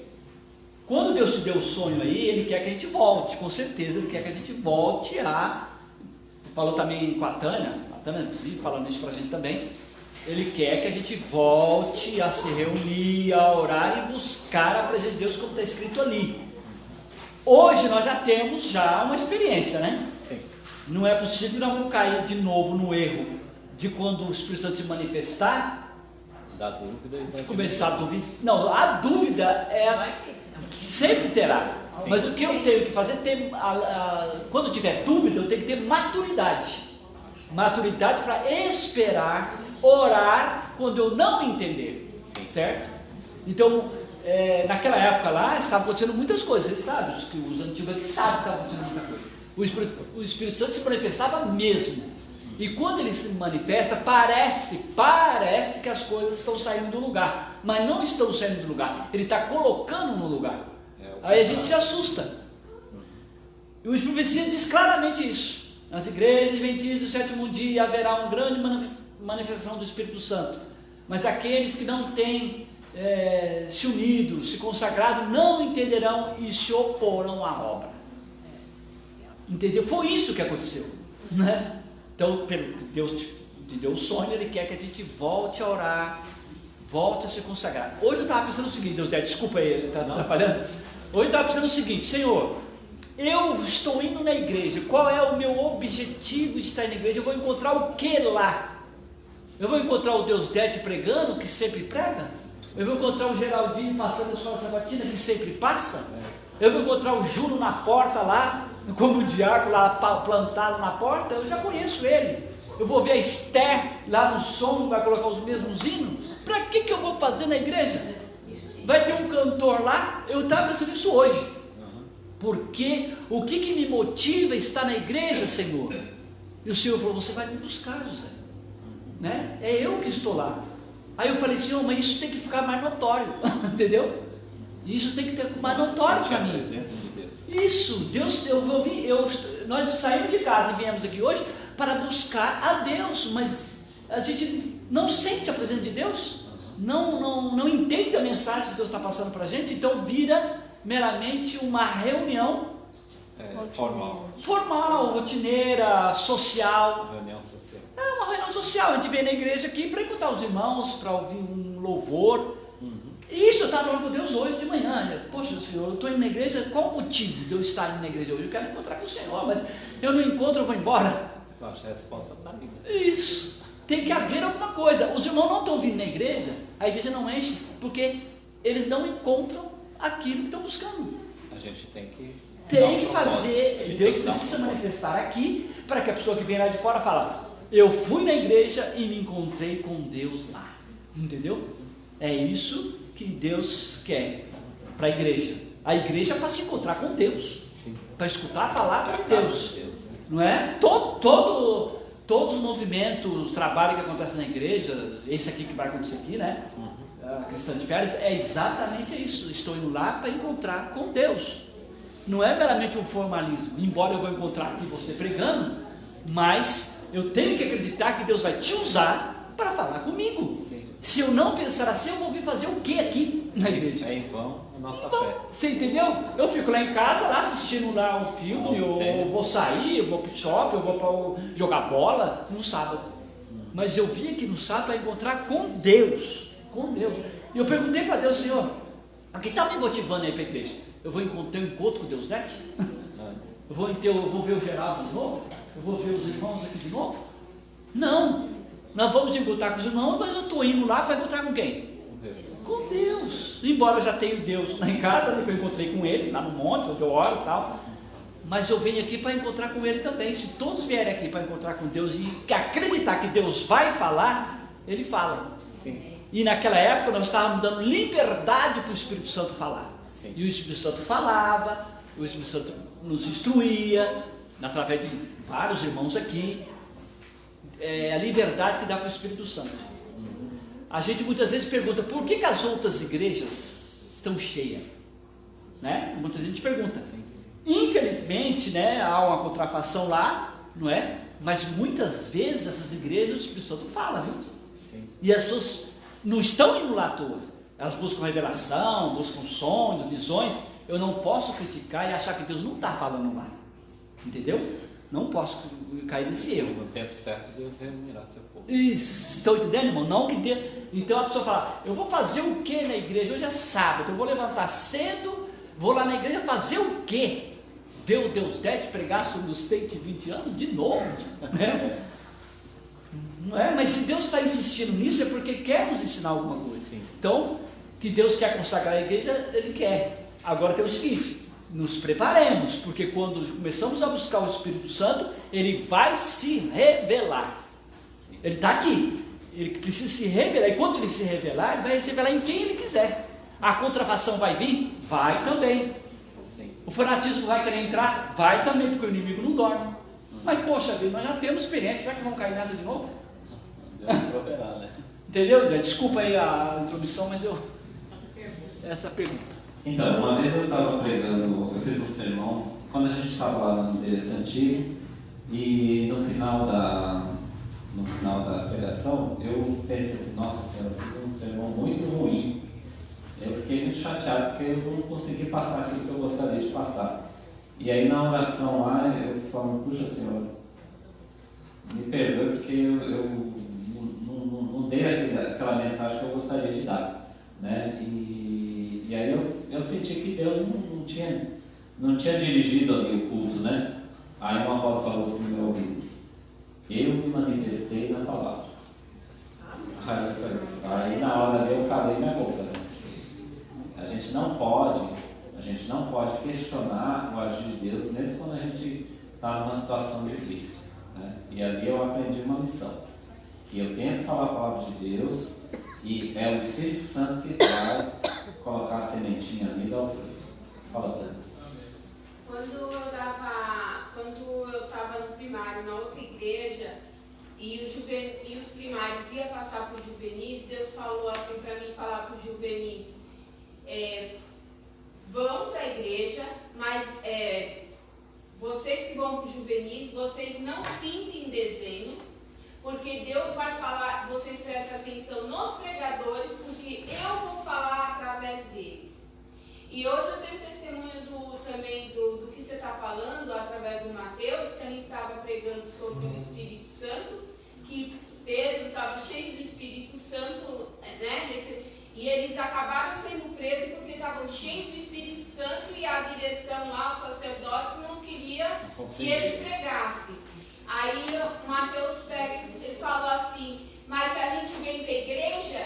F: Quando Deus te deu o sonho aí, Ele quer que a gente volte, com certeza Ele quer que a gente volte a... Falou também com a Tânia vive falando isso para a gente também. Ele quer que a gente volte a se reunir, a orar e buscar a presença de Deus, como está escrito ali. Hoje nós já temos uma experiência, né?
E: Sim.
F: Não é possível que nós vamos cair de novo no erro de quando o Espírito Santo se manifestar,
E: da dúvida e vai
F: começar a duvidar. Não, a dúvida sempre terá.
E: Sim.
F: Mas o que eu tenho que fazer é quando tiver dúvida, eu tenho que ter maturidade. Maturidade para esperar, orar quando eu não entender.
E: Sim.
F: Certo? Então, naquela época lá, estavam acontecendo muitas coisas. Vocês sabem, os antigos aqui sabem que estava acontecendo muita coisa. O Espírito Santo se manifestava mesmo. E quando ele se manifesta, parece que as coisas estão saindo do lugar. Mas não estão saindo do lugar. Ele está colocando no lugar. Aí a gente se assusta. E o Profecia diz claramente isso. Nas igrejas adventistas do sétimo dia haverá uma grande manifestação do Espírito Santo. mas aqueles que não têm se unido, se consagrado, não entenderão e se oporão à obra. Entendeu? Foi isso que aconteceu, né? Então, Deus te deu o sonho, Ele quer que a gente volte a orar, volte a se consagrar. Hoje eu estava pensando o seguinte, Deus, desculpa aí, está atrapalhando. Hoje eu estava pensando o seguinte: Senhor, eu estou indo na igreja, qual é o meu objetivo de estar na igreja? Eu vou encontrar o que lá? Eu vou encontrar o Deus Dete pregando, que sempre prega? Eu vou encontrar o Geraldinho passando a escola sabatina, que sempre passa? Eu vou encontrar o Júlio na porta lá, como diácono lá plantado na porta? Eu já conheço ele. Eu vou ver a Esther lá no som, vai colocar os mesmos hinos? Para que eu vou fazer na igreja? Vai ter um cantor lá? Eu estava pensando nisso hoje. Porque o que me motiva a estar na igreja, Senhor? E o Senhor falou: você vai me buscar, José, né? É eu que estou lá. Aí eu falei: Senhor, mas isso tem que ficar mais notório, entendeu? Isso tem que ter mais notório para mim. Isso, Deus, nós saímos de casa e viemos aqui hoje para buscar a Deus, mas a gente não sente a presença de Deus, não entende a mensagem que Deus está passando para a gente, então vira meramente uma reunião formal, rotineira, social.
E: Reunião social.
F: É uma reunião social. A gente vem na igreja aqui para encontrar os irmãos, para ouvir um louvor. Isso eu estava falando com Deus hoje de manhã. Poxa, Senhor, eu estou indo na igreja, qual o motivo de eu estar indo na igreja hoje? Eu quero encontrar com o Senhor, mas eu não encontro, eu vou embora.
E: Acho que a resposta está ali.
F: Isso, tem que haver alguma coisa. Os irmãos não estão vindo na igreja, a igreja não enche, porque eles não encontram aquilo que estão buscando.
E: A gente tem que
F: fazer, Deus precisa manifestar aqui, para que a pessoa que vem lá de fora fala: eu fui na igreja e me encontrei com Deus lá. Entendeu? É isso que Deus quer para a igreja. A igreja é para se encontrar com Deus, para escutar a palavra de Deus, não é? Todos os movimentos, os trabalhos que acontecem na igreja, esse aqui que vai acontecer aqui, né? A Cristã de Férias, é exatamente isso. Estou indo lá para encontrar com Deus. Não é meramente um formalismo, embora eu vou encontrar aqui você pregando, mas eu tenho que acreditar que Deus vai te usar para falar comigo. Se eu não pensar assim, eu vou vir fazer o que aqui na igreja?
E: É em vão a nossa fé.
F: Você entendeu? Eu fico lá em casa, lá assistindo lá um filme, eu vou sair, eu vou pro shopping, eu vou para jogar bola no sábado. Mas eu vim aqui no sábado para encontrar com Deus. Com Deus. E eu perguntei para Deus: Senhor, o que está me motivando aí para a igreja? Eu vou ter um encontro com Deus, né? Eu vou ver o Geraldo de novo? Eu vou ver os irmãos aqui de novo? Não. Nós vamos encontrar com os irmãos, mas eu estou indo lá para encontrar com quem? Com Deus. Embora eu já tenha Deus lá em casa, né, que eu encontrei com Ele, lá no monte, onde eu oro e tal. Mas eu venho aqui para encontrar com Ele também. Se todos vierem aqui para encontrar com Deus e acreditar que Deus vai falar, Ele fala.
E: Sim.
F: E naquela época nós estávamos dando liberdade para o Espírito Santo falar.
E: Sim.
F: E o Espírito Santo falava, o Espírito Santo nos instruía, através de vários irmãos aqui. A liberdade que dá para o Espírito Santo. A gente muitas vezes pergunta: por que as outras igrejas estão cheias? Né? Muitas vezes a gente pergunta. Infelizmente, né, há uma contrafação lá, não é? Mas muitas vezes essas igrejas o Espírito Santo fala, viu?
E: Sim.
F: E as pessoas não estão indo lá à toa. Elas buscam revelação, buscam sonhos, visões. Eu não posso criticar e achar que Deus não está falando lá. Entendeu? Não posso cair nesse erro.
E: No tempo certo, Deus reunirá seu povo.
F: Isso, estão entendendo, irmão? Não que Deus... Então a pessoa fala: eu vou fazer o que na igreja? Hoje é sábado, eu vou levantar cedo, vou lá na igreja fazer o quê? Ver o Deus Dete pregar sobre os 120 anos de novo? Né? Não é? Mas se Deus está insistindo nisso, é porque quer nos ensinar alguma coisa.
E: Sim.
F: Então, que Deus quer consagrar a igreja, Ele quer. Agora tem o seguinte: nos preparemos, porque quando começamos a buscar o Espírito Santo, Ele vai se revelar. Sim. Ele está aqui, Ele precisa se revelar, e quando Ele se revelar, Ele vai se revelar em quem Ele quiser. A contrafação vai vir? Vai também.
E: Sim.
F: O fanatismo vai querer entrar? Vai também, porque o inimigo não dorme. Mas poxa vida, nós já temos experiência, será que vamos cair nessa de novo?
E: Deus proverá, né?
F: Entendeu, gente? Desculpa aí a introdução, mas essa pergunta.
E: Então, uma vez eu estava pregando, eu fiz um sermão, quando a gente estava lá no endereço antigo, e no final no final da pregação, eu pensei assim, nossa Senhora, eu fiz um sermão muito ruim. Eu fiquei muito chateado porque eu não consegui passar aquilo que eu gostaria de passar. E aí na oração lá, eu falo, puxa Senhora, me perdoe porque eu não dei aquela mensagem que eu gostaria de dar. Né? E aí eu senti que Deus não tinha dirigido ali o culto, né? Aí uma voz falou assim no meu ouvido, eu me manifestei na palavra. Aí na hora eu calei minha boca, né? A gente não pode questionar o agir de Deus, mesmo quando a gente está numa situação difícil. Né? E ali eu aprendi uma lição, que eu tenho que falar a palavra de Deus e é o Espírito Santo que vai colocar a sementinha ali e dar o fruto. Fala, Tânia.
I: Quando eu estava no primário, na outra igreja, e os primários iam passar por juvenis, Deus falou assim para mim falar para os juvenis, vão para a igreja, mas vocês que vão para os juvenis, vocês não pintem desenho, porque Deus vai falar, vocês prestem atenção nos pregadores, porque eu vou falar através deles. E hoje eu tenho testemunho também do que você está falando, através do Mateus, que a gente estava pregando sobre o Espírito Santo, que Pedro estava cheio do Espírito Santo, né? E eles acabaram sendo presos porque estavam cheios do Espírito Santo e a direção lá, os sacerdotes, não queria que eles pregassem. Aí o Mateus pega e fala assim, mas se a gente vem para a igreja,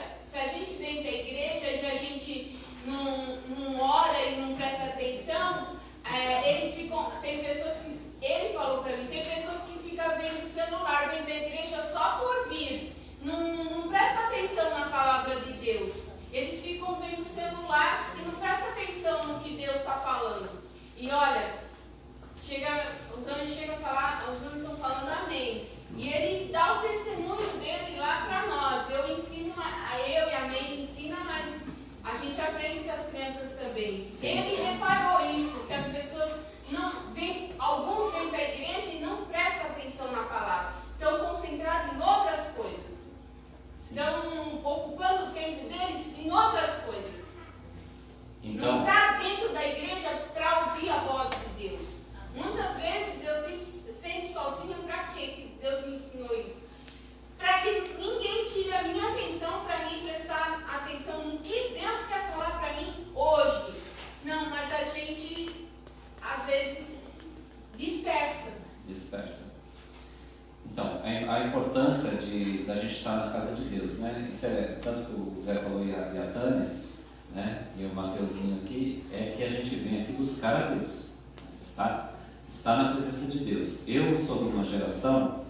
I: e a gente não ora e não presta atenção, eles ficam, tem pessoas que, ele falou para mim, tem pessoas que ficam vendo o celular, vem para a igreja só por vir, não presta atenção na palavra de Deus. Eles ficam vendo o celular e não prestam atenção no que Deus está falando. E olha, os anjos chegam a falar, os anjos estão falando amém. E ele dá o testemunho dele lá para nós. Eu ensino, eu e a Meire ensina, mas a gente aprende com as crianças também. Ele reparou isso, que as pessoas alguns vêm para a igreja e não prestam atenção na palavra. Estão concentrados em outras coisas. Estão ocupando o tempo deles em outras coisas. Então, não está dentro da igreja para ouvir a voz de Deus. Muitas vezes eu sinto sozinha, para quê que Deus me ensinou isso? Para que ninguém tire a minha atenção, para mim prestar atenção no que Deus quer falar para mim hoje. Não, mas a gente às vezes dispersa.
E: Então, a importância da gente estar na casa de Deus, né? Isso é tanto que o Zé falou e a Tânia, né? E o Mateuzinho aqui, é que a gente vem aqui buscar a Deus, estar na presença de Deus. Eu sou de uma geração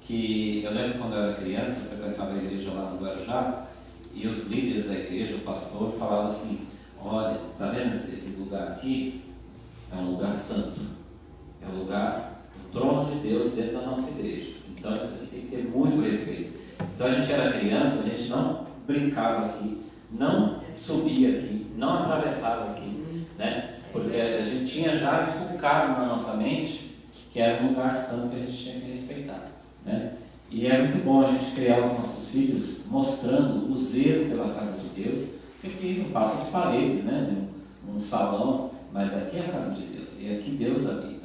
E: que, eu lembro quando eu era criança, eu frequentava a igreja lá no Guarujá, e os líderes da igreja, o pastor, falavam assim, olha, tá vendo esse lugar aqui? É um lugar santo, é um lugar, o trono de Deus dentro da nossa igreja. Então isso aqui tem que ter muito respeito. Então a gente era criança, a gente não brincava aqui, não subia aqui, não atravessava aqui, né? Porque a gente tinha já inculcado na nossa mente que era um lugar santo que a gente tinha que respeitar, né? E é muito bom a gente criar os nossos filhos mostrando o zelo pela casa de Deus, porque aqui não passa de paredes, né? Um salão, mas aqui é a casa de Deus, e aqui Deus habita.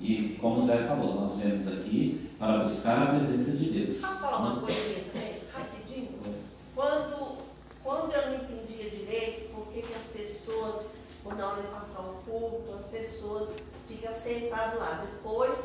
E: E como o Zé falou, nós viemos aqui para buscar a presença de Deus.
H: Posso falar uma coisinha também, rapidinho? Quando eu não entendia direito por que as pessoas, na hora de passar o culto, as pessoas ficam sentadas lá. Depois,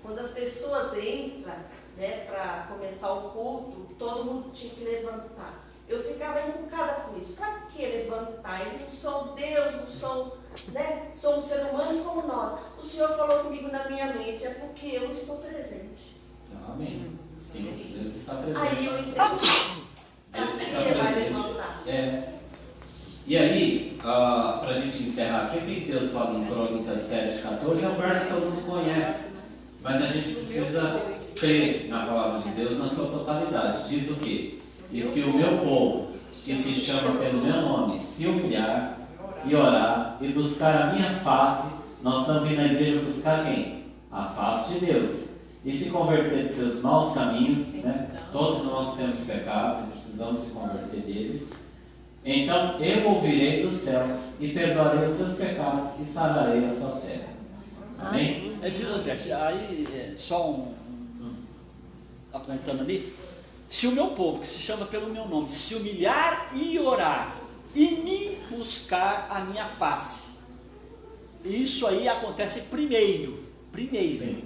H: quando as pessoas entram, né, para começar o culto, todo mundo tinha que levantar. Eu ficava encucada com isso. Para que levantar? Eles não são Deus, não são, né? São um ser humano como nós. O Senhor falou comigo na minha mente, é porque eu estou presente.
E: Amém. Sim, Deus está presente.
H: Aí eu entendi. Para que vai levantar?
E: E aí, para a gente encerrar aqui, o que Deus fala em Crônicas 7:14 é um verso que todo mundo conhece. Mas a gente precisa crer na palavra de Deus na sua totalidade. Diz o quê? E se o meu povo, que se chama pelo meu nome, se humilhar e orar e buscar a minha face, nós estamos vindo na igreja buscar quem? A face de Deus. e se converter dos seus maus caminhos, né? Todos nós temos pecados e precisamos se converter deles. Então eu ouvirei dos céus e perdoarei os seus pecados e sararei a sua terra. Amém?
F: Aí, só apontando ali, se o meu povo, que se chama pelo meu nome, se humilhar e orar e me buscar a minha face, isso aí acontece primeiro.
E: Sim.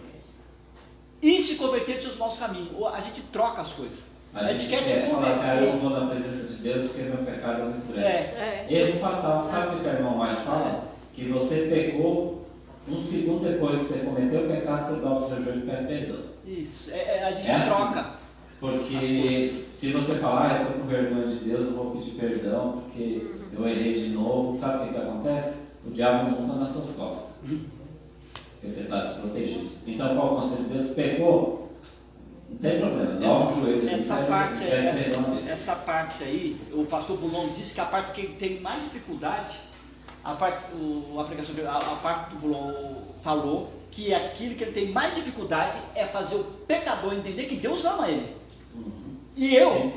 F: E se converter dos seus maus caminhos. A gente troca as coisas. A gente quer se converter.
E: Eu vou na presença de Deus porque meu pecado é muito grande. Erro fatal. Sabe o que o irmão mais fala? Que você pecou, um segundo depois que você cometeu o pecado, você dobra o seu joelho e pede perdão.
F: Isso. A gente troca.
E: Assim, porque se você falar, eu estou com vergonha de Deus, eu vou pedir perdão porque eu errei de novo, sabe o que acontece? O diabo monta nas suas costas. Porque você está desprotegido. Então, qual é o conselho de Deus? Pecou? Não tem problema, dobra o joelho.
F: Essa parte aí, o pastor Bulon disse que a parte que ele tem mais dificuldade, a parte do Bulon falou que aquilo que ele tem mais dificuldade é fazer o pecador entender que Deus ama ele. E eu,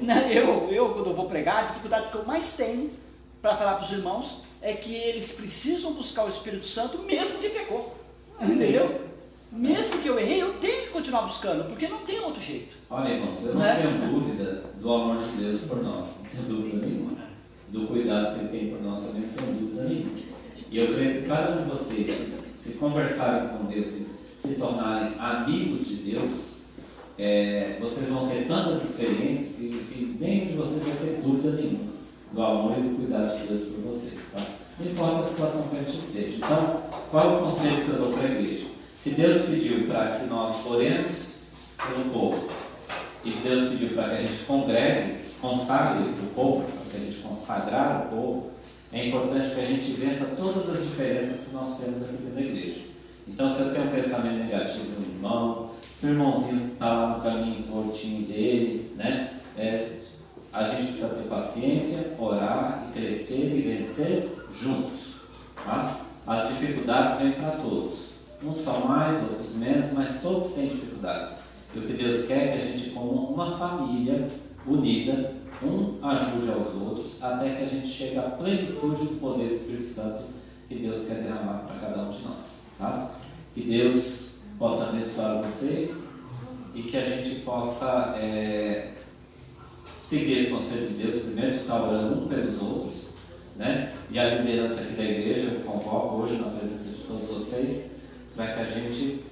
F: quando eu vou pregar, a dificuldade que eu mais tenho para falar para os irmãos é que eles precisam buscar o Espírito Santo mesmo que pecou. Entendeu? Mesmo que eu errei, eu tenho que continuar buscando, porque não tem outro jeito.
E: Olha, irmãos, eu não tenho dúvida do amor de Deus por nós, não tenho dúvida nenhuma. Do cuidado que Ele tem por nós também, não tenho dúvida nenhuma. E eu creio que cada um de vocês, se conversarem com Deus, se tornarem amigos de Deus, vocês vão ter tantas experiências que nenhum de vocês vai ter dúvida nenhuma do amor e do cuidado de Deus por vocês, tá? Não importa a situação que a gente esteja. Então, qual é o conselho que eu dou para a igreja? Se Deus pediu para que nós oremos pelo povo, e Deus pediu para que a gente congregue, consagre o povo, para que a gente consagrar o povo, é importante que a gente vença todas as diferenças que nós temos aqui dentro da igreja. Então, se eu tenho um pensamento negativo no irmão, se o irmãozinho está lá no caminho tortinho dele, né? A gente precisa ter paciência, orar e crescer e vencer juntos. Tá? As dificuldades vêm para todos. Uns são mais, outros menos, mas todos têm dificuldades. E o que Deus quer é que a gente, como uma família unida, um ajude aos outros, até que a gente chegue à plenitude do poder do Espírito Santo que Deus quer derramar para cada um de nós. Tá? Que Deus possa abençoar vocês e que a gente possa seguir esse conselho de Deus, primeiro de estar orando um pelos outros, né? E a liderança aqui da igreja, eu convoco hoje na presença de todos vocês, para que a gente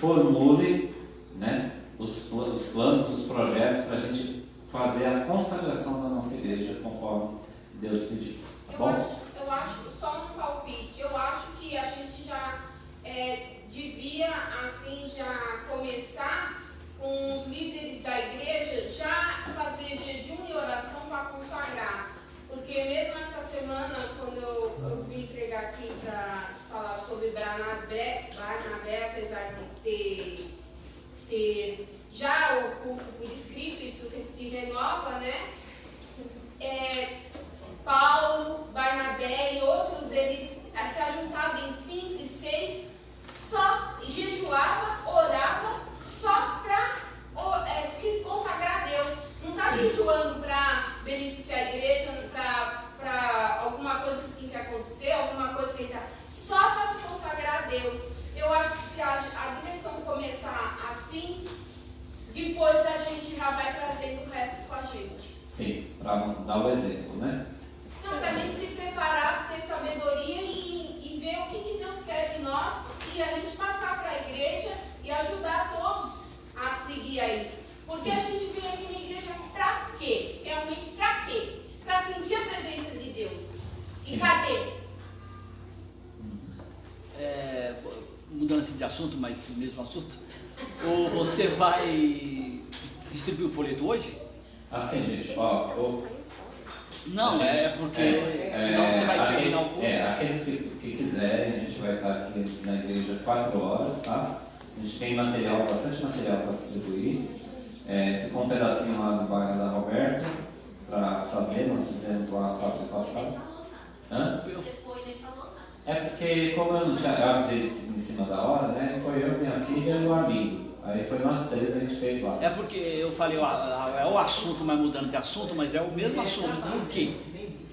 E: formule, né, os planos, os projetos, para a gente fazer a consagração da nossa igreja conforme Deus pediu. Tá bom?
I: Eu acho, só um palpite, eu acho que a gente já devia, assim, já começar com os líderes da igreja, já fazer jejum e oração para consagrar. Porque mesmo essa semana, quando eu vim pregar aqui para falar sobre Barnabé, apesar de ter já o culto por escrito, isso se renova, né? Paulo, Barnabé e outros, eles se ajuntavam em 5 e 6, só jejuava, orava, só para consagrar a Deus. Não estava jejuando para beneficiar a igreja, para alguma coisa que tinha que acontecer, alguma coisa que ele está. Só para se consagrar a Deus. Eu acho que se a direção começar assim, depois a gente já vai trazendo o resto com a gente.
E: Sim, para dar o exemplo, né?
I: Não, para a gente se preparar, ter sabedoria e ver o que Deus quer de nós e a gente passar para a igreja e ajudar todos a seguir a isso. Porque a gente veio aqui na igreja para quê? Realmente para quê? Para sentir a presença de Deus.
E: Sim.
I: E cadê?
F: Mudança de assunto, mas o mesmo assunto. Ou você vai distribuir o folheto hoje?
E: Assim, gente, ó.
F: Não, porque senão você vai terminar o culto.
E: Aqueles que quiserem, a gente vai estar aqui na igreja 4 horas, tá? A gente tem material, bastante material para distribuir. Ficou um pedacinho lá do bairro da Roberta para fazer, nós fizemos lá sábado passado.
I: Você foi, nem falou nada.
E: Porque como eu não tinha, eu avisei em cima da hora, né? Foi eu, minha filha e o amigo. Aí foi nós três, a gente fez lá.
F: É porque eu falei, é o assunto, mas mudando de assunto, mas é o mesmo assunto. Por quê?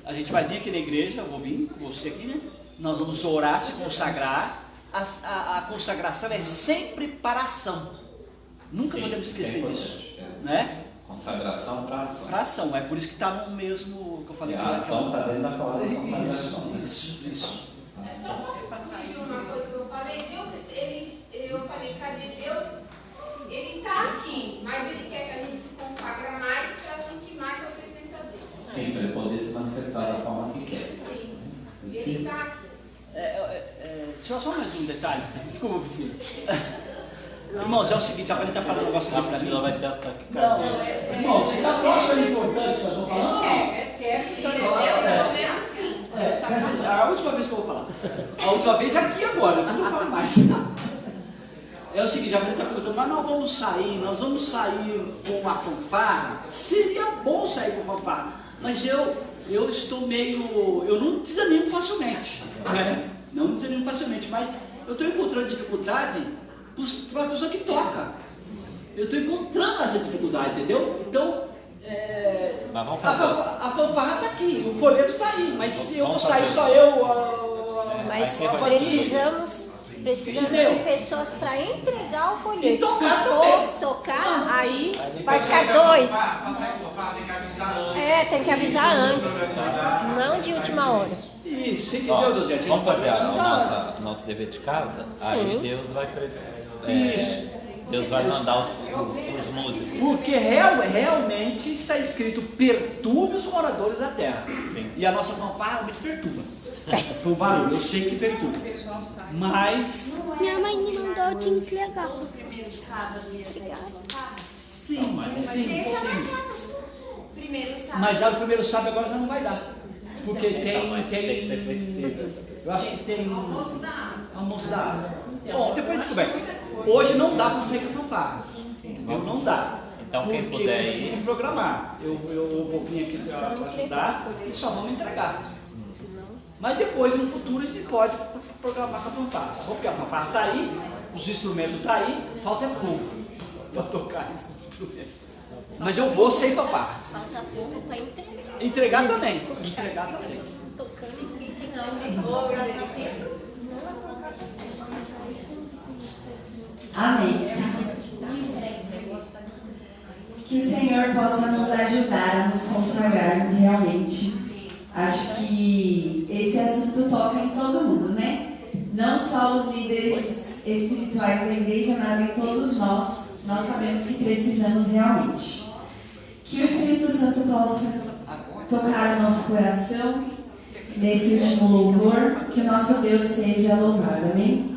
F: A gente vai vir aqui na igreja, eu vou vir com você aqui, né? Nós vamos orar, se consagrar. A consagração é sempre para ação. Nunca podemos esquecer disso. Né?
E: Consagração para ação.
F: Para ação, é por isso que está no mesmo que eu falei.
E: A ação está dentro da palavra consagração.
F: Isso.
I: É só posso corrigir uma coisa que eu falei. Deus, eu falei, cadê Deus? Ele está aqui, mas Ele quer que a gente se consagre mais para sentir mais a presença dele.
E: Sim, para Ele poder se manifestar da forma que quer.
I: Sim, Ele está aqui.
F: Só mais um detalhe, desculpa, filho. Irmãos, é o seguinte, a Vânia está falando um negócio lá para mim.
G: Ela vai ter ataque
F: Não,
G: cardíaco.
F: irmão, você está achando importante que eu estou falando?
H: É certo.
I: Eu, pelo menos, sim.
F: A última vez que eu vou falar. A última vez é aqui agora, eu não vou falar mais. É o seguinte, a Vânia está perguntando, mas nós vamos sair com a fanfarra? Seria bom sair com a fanfarra, mas eu estou meio... Eu não desanimo facilmente, né? Não desanimo facilmente, mas eu estou encontrando dificuldade para a pessoa que toca. Eu estou encontrando essa dificuldade, entendeu? Então,
G: Mas vamos fazer.
F: a fanfarra está aqui, o folheto está aí, mas se eu vou
G: Vamos
F: sair
G: fazer.
F: só eu...
C: Mas precisamos
F: Entendeu?
C: de pessoas para entregar o folheto.
F: E tocar
C: Se
F: também.
C: for tocar, aí vai ficar dois. Tem que avisar antes. Não de última hora.
F: Isso, você entendeu, Deus? A gente
G: Vamos
F: pode
G: fazer
F: organizar.
G: o nosso dever de casa?
C: Sim.
G: Aí Deus vai
F: Isso.
G: Deus vai mandar os músicos.
F: Porque realmente está escrito: perturbe os moradores da terra.
G: Sim.
F: E a nossa fanfarra realmente perturba. Foi o barulho, eu sei que perturba. Mas.
J: Minha mãe me mandou te entregar.
I: Primeiro sábado e
F: Sim.
I: primeiro sábado.
F: Mas já o primeiro sábado agora já não vai dar. Porque
G: Mas tem que ser flexível.
F: Eu acho que tem
I: Almoço da asa.
F: almoço da asa. Bom, depois a gente conversa. Hoje não dá para sair com a fanfarra. Eu não dá.
G: Então, quem
F: porque
G: puder ir.
F: precisa programar. Eu vou vir aqui para ajudar e só vamos entregar. Mas depois, no futuro, a gente pode programar com a fanfarra. Porque a fanfarra está aí, os instrumentos estão aí, falta é povo para tocar esses instrumentos. Mas eu vou sem fanfarra.
C: Falta pouco para entregar.
F: Entregar também. Entregar também.
C: Tocando e ninguém tem nada.
D: Amém. Que o Senhor possa nos ajudar a nos consagrarmos realmente. Acho que esse assunto toca em todo mundo, né? Não só os líderes espirituais da igreja, mas em todos nós. Nós sabemos que precisamos realmente. Que o Espírito Santo possa tocar o nosso coração nesse último louvor. Que o nosso Deus seja louvado. Amém?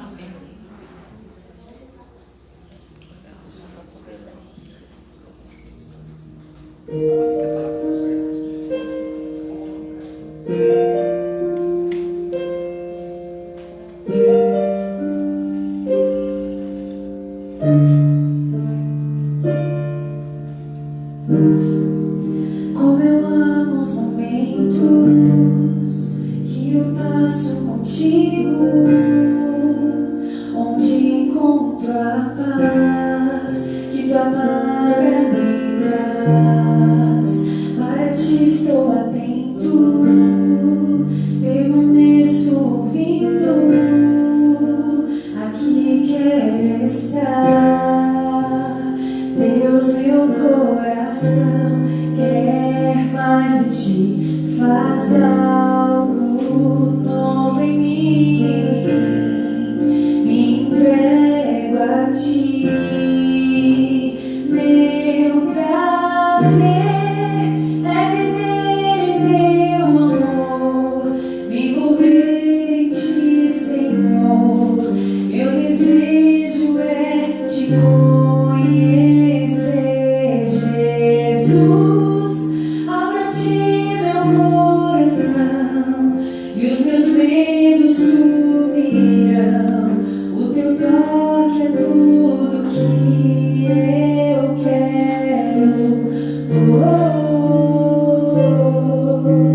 K: Como eu amo os momentos que eu passo contigo, onde encontro a paz que tua palavra me traz. Para ti estou atento, permaneço ouvindo, aqui quero estar. Deus, meu coração quer mais de ti, faz algo novo em mim, me entrego a ti, meu prazer é viver em teu amor, me envolver em ti, Senhor, meu desejo é te conhecer. Jesus, abre a ti meu coração e os meus medos sumirão. O teu toque é tudo que eu quero. Oh, oh, oh, oh.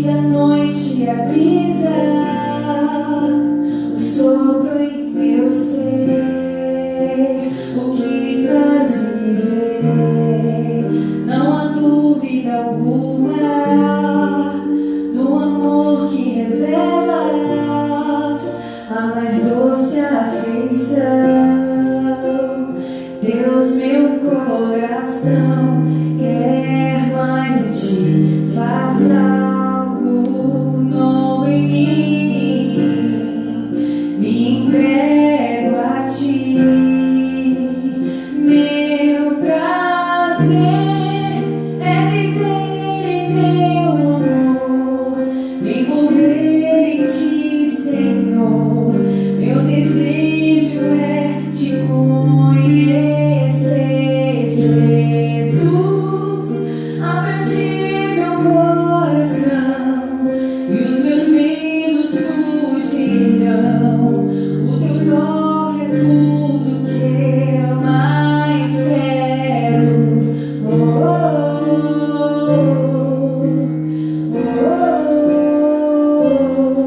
K: da noite a brisa, o sopro em meu ser, o que me faz viver. Não há dúvida alguma no amor que revelas, a mais doce afeição. Deus, meu coração quer mais de ti, faz algo novo em mim, me entrego a ti. Meu prazer é viver em teu amor, me envolver em ti, Senhor. Meu desejo é te conhecer, Jesus. Abra ti meu coração e os meus medos fugirão. O teu toque é tudo que eu mais quero. Oh, oh, oh,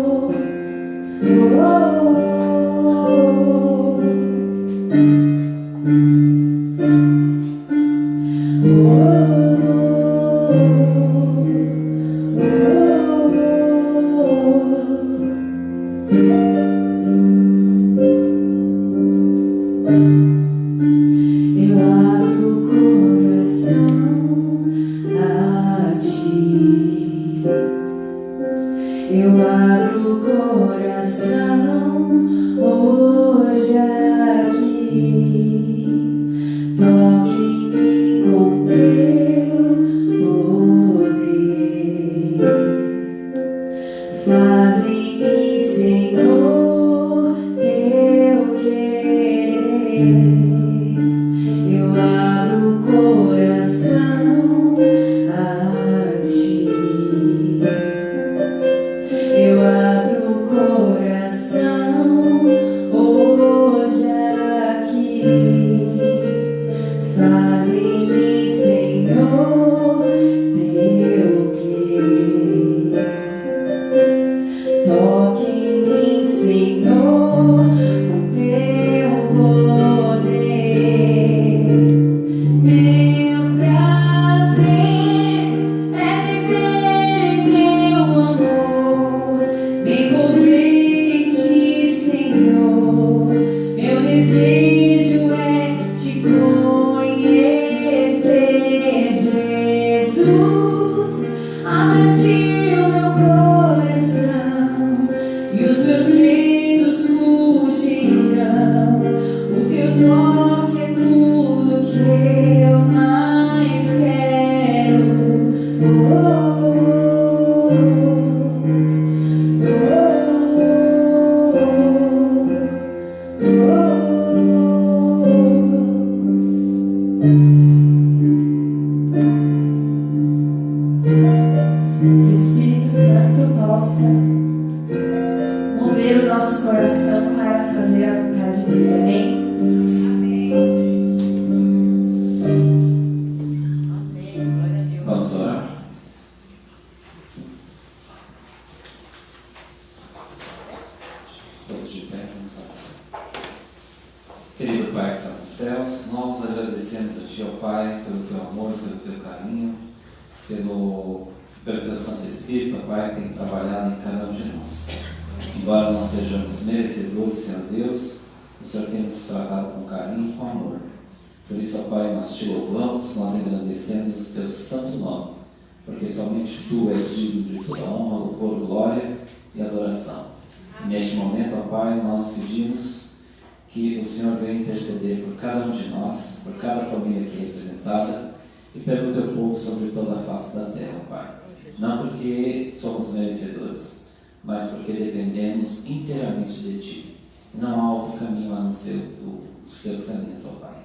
K: oh, eu abro o coração a ti. Eu abro o coração hoje aqui. Toque em mim com teu poder. Faz em mim, Senhor, teu querer. Eu abro o coração a ti. Eu abro o coração hoje aqui. Faz em mim, Senhor, teu querer. Toque em mim, Senhor, com teu poder. Meu prazer é viver em teu amor, me envolver em ti, Senhor. Meu desejo é te conhecer, Jesus. Abra ti o meu coração e os meus medos fugirão. O teu toque é tudo que eu mais quero. Oh, que o Espírito Santo possa mover o nosso coração para fazer a vontade dele. Amém?
H: Amém. Glória a Deus.
E: Vamos orar? Todos de pé, vamos orar. Querido Pai que estás nos céus, nós agradecemos a Ti, ó Pai, pelo Teu amor, pelo Teu carinho, pelo Teu Santo Espírito, ó Pai, que tem trabalhado em cada um de nós. Embora não sejamos merecedores, Senhor Deus, o Senhor tem nos tratado com carinho e com amor. Por isso, ó Pai, nós Te louvamos, nós engrandecemos o Teu santo nome, porque somente Tu és digno de toda honra, louvor, glória e adoração. E neste momento, ó Pai, nós pedimos que o Senhor venha interceder por cada um de nós, por cada família aqui representada e pelo Teu povo sobre toda a face da terra, ó Pai. Não porque somos merecedores, mas porque dependemos inteiramente de Ti. E não há outro caminho a não ser os Teus caminhos, ó Pai.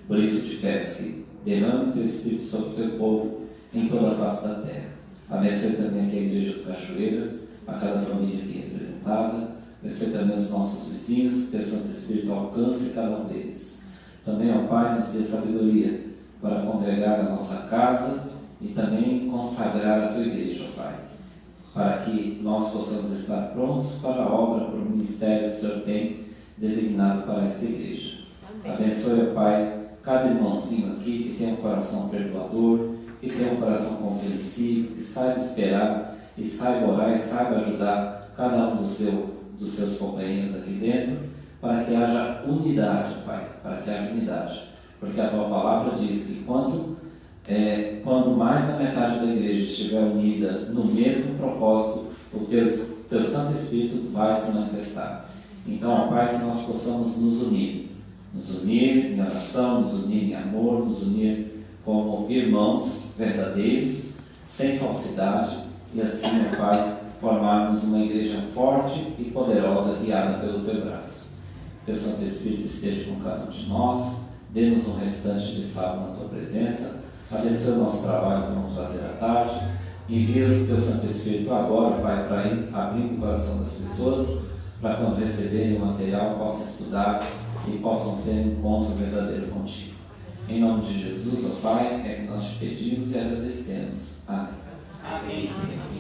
E: Por isso Te peço que derrame o Teu Espírito sobre o Teu povo em toda a face da terra. Abençoe também aqui a Igreja do Cachoeira, a cada família aqui representada. Abençoe também os nossos vizinhos, que Teu Santo Espírito alcance cada um deles. Também, ó Pai, nos dê sabedoria para congregar a nossa casa e também consagrar a Tua Igreja, ó Pai, para que nós possamos estar prontos para a obra, para o ministério que o Senhor tem designado para esta igreja. Abençoe, ó Pai, cada irmãozinho aqui que tem um coração perdoador, que tem um coração compreensivo, que saiba esperar e saiba orar e saiba ajudar cada um dos seus companheiros aqui dentro, para que haja unidade, Pai, para que haja unidade. Porque a Tua palavra diz que quando mais da metade da igreja estiver unida no mesmo propósito, o Teu Santo Espírito vai se manifestar. Então, ó Pai, que nós possamos nos unir em oração, nos unir em amor, nos unir como irmãos verdadeiros, sem falsidade, e assim, ó Pai, formarmos uma igreja forte e poderosa, guiada pelo Teu braço. Teu Santo Espírito esteja com cada um de nós, dê-nos um restante de sábado na Tua presença, abençoe o nosso trabalho que vamos fazer à tarde, envia o Teu Santo Espírito agora, Pai, para ir abrindo o coração das pessoas, para quando receberem o material possam estudar e possam ter um encontro verdadeiro contigo. Em nome de Jesus, ó Pai, é que nós te pedimos e agradecemos. Amém.
F: Amém, Senhor.